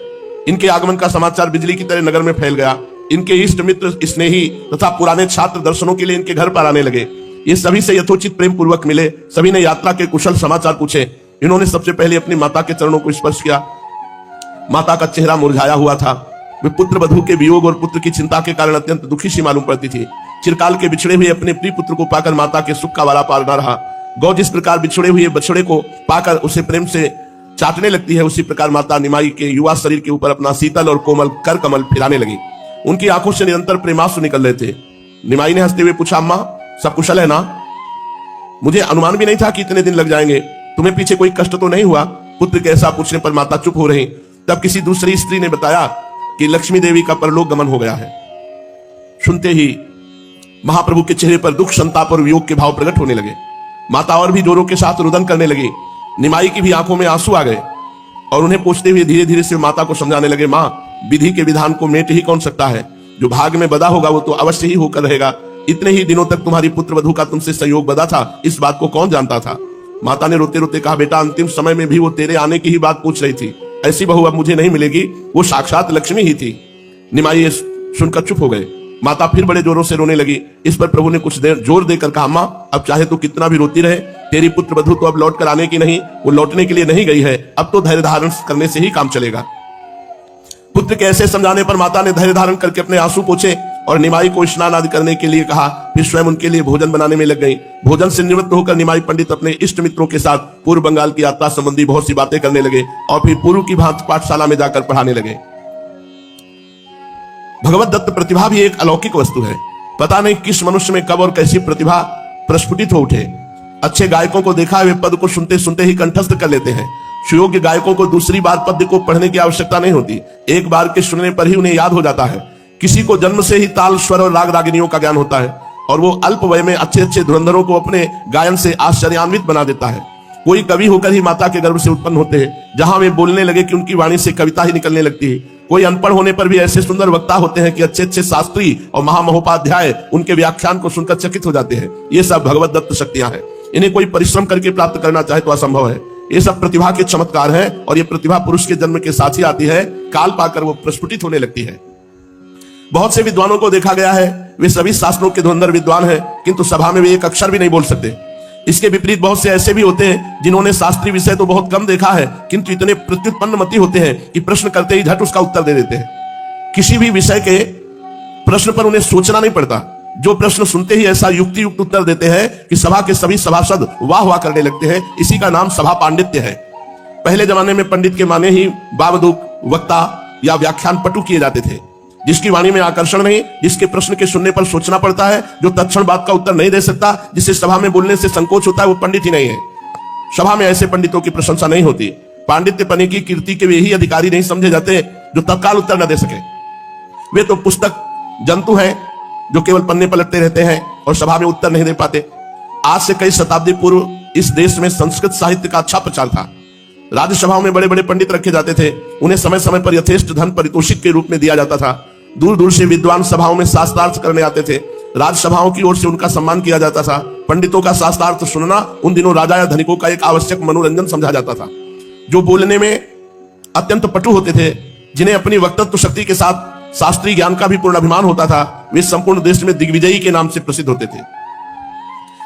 इनके आगमन का समाचार बिजली की तरह नगर में फैल गया। इनके इष्ट मित्र, स्नेही तथा पुराने छात्र दर्शनों के लिए इनके घर पर आने लगे। ये सभी से यथोचित प्रेम पूर्वक मिले। सभी ने यात्रा के कुशल समाचार पूछे। इन्होंने सबसे पहले अपनी माता के चरणों को स्पर्श किया। माता का चेहरा मुरझाया हुआ था। वे पुत्र वधू के वियोग और पुत्र की चिंता के कारण अत्यंत दुखी सी मालूम पड़ती थी। चिरकाल के बिछड़े हुए अपने प्रिय पुत्र को पाकर माता के सुख का वाला पार न रहा। गौ जिस प्रकार बिछड़े हुए बछड़े को पाकर उसे प्रेम से चाटने लगती है, उसी प्रकार माता निमाई के युवा शरीर के ऊपर अपना शीतल और कोमल कर कमल फिराने लगी। उनकी आंखों से निरंतर प्रेमाश्रु निकल रहे थे। निमाई ने हंसते हुए पूछा, अम्मा सब कुशल है ना? मुझे अनुमान भी नहीं था कि इतने दिन लग जाएंगे। तुम्हें पीछे कोई कष्ट तो नहीं हुआ? पुत्र के ऐसा पूछने पर माता चुप हो रही। तब किसी दूसरी स्त्री ने बताया कि लक्ष्मी देवी का परलोक गमन हो गया है। सुनते ही महाप्रभु के चेहरे पर दुख, संताप और वियोग के भाव प्रकट होने लगे। माता और भी जोरों के साथ रुदन करने लगी। निमाई की भी आंखों में आंसू आ गए और उन्हें पूछते हुए धीरे धीरे से माता को समझाने लगे, मां विधि के विधान को मेट ही कौन सकता है। जो भाग में बदा होगा वो तो अवश्य ही होकर रहेगा। इतने ही दिनों तक तुम्हारी पुत्र वधू का तुमसे संयोग बदा था, इस बात को कौन जानता था। माता ने रोते रोते कहा, बेटा अंतिम समय में भी वो तेरे आने की ही बात पूछ रही थी। ऐसी बहू अब मुझे नहीं मिलेगी, वो साक्षात लक्ष्मी ही थी। निमाई ये सुनकर चुप हो गए। माता फिर बड़े जोरों से रोने लगी। इस पर प्रभु ने कुछ देर जोर देकर कहा, अम्मा अब चाहे तो कितना भी रोती रहे, तेरी पुत्र वधू तो अब लौट कर आने की नहीं, वो लौटने के लिए नहीं गई है। अब तो धैर्य धारण करने से ही काम चलेगा। पुत्र के ऐसे समझाने पर माता ने धैर्य धारण करके अपने आंसू पोंछे और निमाई को स्नान आदि करने के लिए कहा। फिर स्वयं उनके लिए भोजन बनाने में लग गई। भोजन से निवृत्त होकर निमाई पंडित अपने इष्ट मित्रों के साथ पूर्व बंगाल की यात्रा संबंधी बहुत सी बातें करने लगे और फिर पूर्व की भांति पाठशाला में जाकर पढ़ाने लगे। भगवत दत्त प्रतिभा भी एक अलौकिक वस्तु है। पता नहीं किस मनुष्य में कब और कैसी प्रतिभा प्रस्फुटित हो उठे। अच्छे गायकों को देखा, वे पद को सुनते सुनते ही कंठस्थ कर लेते हैं। सुयोग्य गायकों को दूसरी बार पद्य को पढ़ने की आवश्यकता नहीं होती, एक बार के सुनने पर ही उन्हें याद हो जाता है। किसी को जन्म से ही ताल, स्वर और राग रागिनियों का ज्ञान होता है और वो अल्प वय में अच्छे अच्छे धुरंधरों को अपने गायन से आश्चर्यान्वित बना देता है। कोई कवि होकर ही माता के गर्भ से उत्पन्न होते हैं, जहां वे बोलने लगे कि उनकी वाणी से कविता ही निकलने लगती है। कोई अनपढ़ होने पर भी ऐसे सुंदर वक्ता होते हैं कि अच्छे अच्छे शास्त्री और महामहोपाध्याय उनके व्याख्यान को सुनकर चकित हो जाते हैं। ये सब भगवत दत्त शक्तियां हैं। इन्हें कोई परिश्रम करके प्राप्त करना चाहे तो असंभव है। ये सब प्रतिभा के चमत्कार हैं और ये प्रतिभा पुरुष के जन्म के साथ ही आती है। काल पाकर वो प्रस्फुटित होने लगती है। बहुत से विद्वानों को देखा गया है, वे सभी शास्त्रों के धुरंधर विद्वान हैं, किंतु सभा में वे एक अक्षर भी नहीं बोल सकते। इसके विपरीत बहुत से ऐसे भी होते हैं जिन्होंने शास्त्रीय विषय तो बहुत कम देखा है, किंतु इतने प्रत्युत्पन्न मति होते हैं कि प्रश्न करते ही झट उसका उत्तर दे देते हैं। किसी भी विषय के प्रश्न पर उन्हें सोचना नहीं पड़ता। जो प्रश्न सुनते ही ऐसा युक्ति युक्त उत्तर देते हैं कि सभा के सभी सभासद वाह वाह करने लगते हैं। इसी का नाम सभा पांडित्य है। पहले जमाने में पंडित के माने ही बावदूक, वक्ता या व्याख्यान पटु किए जाते थे, जिसकी वाणी में आकर्षण नहीं, जिसके प्रश्न के सुनने पर सोचना पड़ता है, जो तत्क्षण बात का उत्तर नहीं दे सकता, जिसे सभा में बोलने से संकोच होता है, वो पंडित ही नहीं है। सभा में ऐसे पंडितों की प्रशंसा नहीं होती। पांडित्य पने की कीर्ति के वे ही अधिकारी नहीं समझे जाते जो तत्काल उत्तर न दे सके। वे तो पुस्तक जंतु हैं जो केवल पन्ने पलटते रहते हैं और सभा में उत्तर नहीं दे पाते। आज से कई शताब्दी पूर्व इस देश में संस्कृत साहित्य का अच्छा प्रचार था। राज्यसभाओं में बड़े बड़े पंडित रखे जाते थे। उन्हें समय समय पर यथेष्ट धन पारितोषिक के रूप में दिया जाता था। दूर दूर से विद्वान सभाओं में शास्त्रार्थ करने आते थे। राज्यसभाओं की ओर से उनका सम्मान किया जाता था। पंडितों का शास्त्रार्थ सुनना उन दिनों राजा या धनिकों का एक आवश्यक मनोरंजन समझा जाता था। जो बोलने में अत्यंत पटु होते थे, जिन्हें अपनी वक्तत्व शक्ति के साथ शास्त्रीय ज्ञान का भी पूर्ण अभिमान होता था, वे संपूर्ण देश में दिग्विजयी के नाम से प्रसिद्ध होते थे।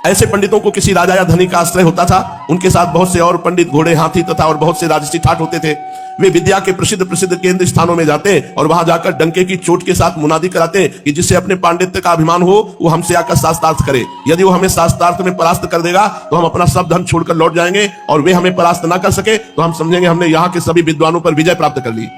ऐसे पंडितों को किसी राजा या धनिक का आश्रय होता था। उनके साथ बहुत से और पंडित, घोड़े, हाथी तथा और बहुत से राजसी ठाठ होते थे। वे विद्या के प्रसिद्ध प्रसिद्ध केंद्र स्थानों में जाते और वहां जाकर डंके की चोट के साथ मुनादी कराते कि जिससे अपने पांडित्य का अभिमान हो वो हमसे आकर शास्त्रार्थ करे। यदि वो हमें शास्त्रार्थ में परास्त कर देगा तो हम अपना सब धन छोड़कर लौट जाएंगे, और वे हमें परास्त न कर सके तो हम समझेंगे हमने यहाँ के सभी विद्वानों पर विजय प्राप्त कर ली।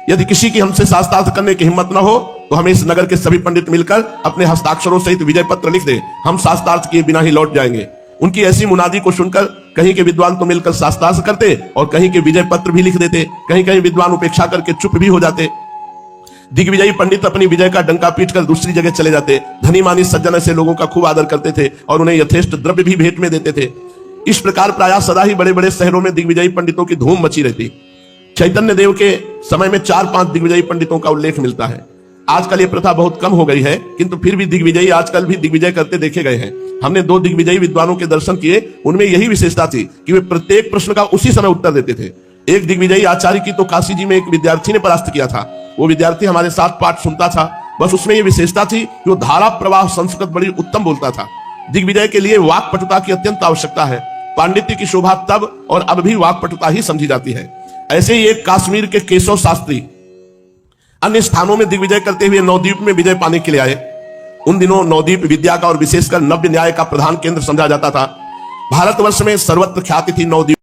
यदि किसी की हमसे शास्त्रार्थ करने की हिम्मत न हो तो हमें इस नगर के सभी पंडित मिलकर अपने हस्ताक्षरों सहित विजय पत्र लिख दे, हम शास्त्रार्थ किए बिना ही लौट जाएंगे। उनकी ऐसी मुनादी को सुनकर कहीं के विद्वान तो मिलकर शास्त्रार्थ करते और कहीं के विजय पत्र भी लिख देते। कहीं कहीं विद्वान उपेक्षा करके चुप भी हो जाते। दिग्विजयी पंडित अपनी विजय का डंका पीटकर दूसरी जगह चले जाते। धनी मानी सज्जन ऐसे लोगों का खूब आदर करते थे और उन्हें यथेष्ट द्रव्य भी भेंट में देते थे। इस प्रकार प्रायः सदा ही बड़े बड़े शहरों में दिग्विजयी पंडितों की धूम मची रहती। चैतन्य देव के समय में 4-5 दिग्विजयी पंडितों का उल्लेख मिलता है। आजकल ये प्रथा बहुत कम हो गई है, किंतु फिर भी दिग्विजयी आजकल भी दिग्विजय करते देखे गए हैं। हमने 2 दिग्विजयी विद्वानों के दर्शन किए। उनमें यही विशेषता थी कि वे प्रत्येक प्रश्न का उसी समय उत्तर देते थे। एक दिग्विजयी आचार्य की तो काशी जी में एक विद्यार्थी ने परास्त किया था। वो विद्यार्थी हमारे साथ पाठ सुनता था, बस उसमें ये विशेषता थी कि वो धारा प्रवाह संस्कृत बड़ी उत्तम बोलता था। दिग्विजय के लिए वाक्पटुता की अत्यंत आवश्यकता है। पांडित्य की शोभा तब और अब भी वाक्पटुता ही समझी जाती है। ऐसे ही एक कश्मीर के केशव शास्त्री अन्य स्थानों में दिग्विजय करते हुए नवद्वीप में विजय पाने के लिए आए। उन दिनों नवद्वीप विद्या का और विशेषकर नव्य न्याय का प्रधान केंद्र समझा जाता था। भारतवर्ष में सर्वत्र ख्याति थी नवद्वीप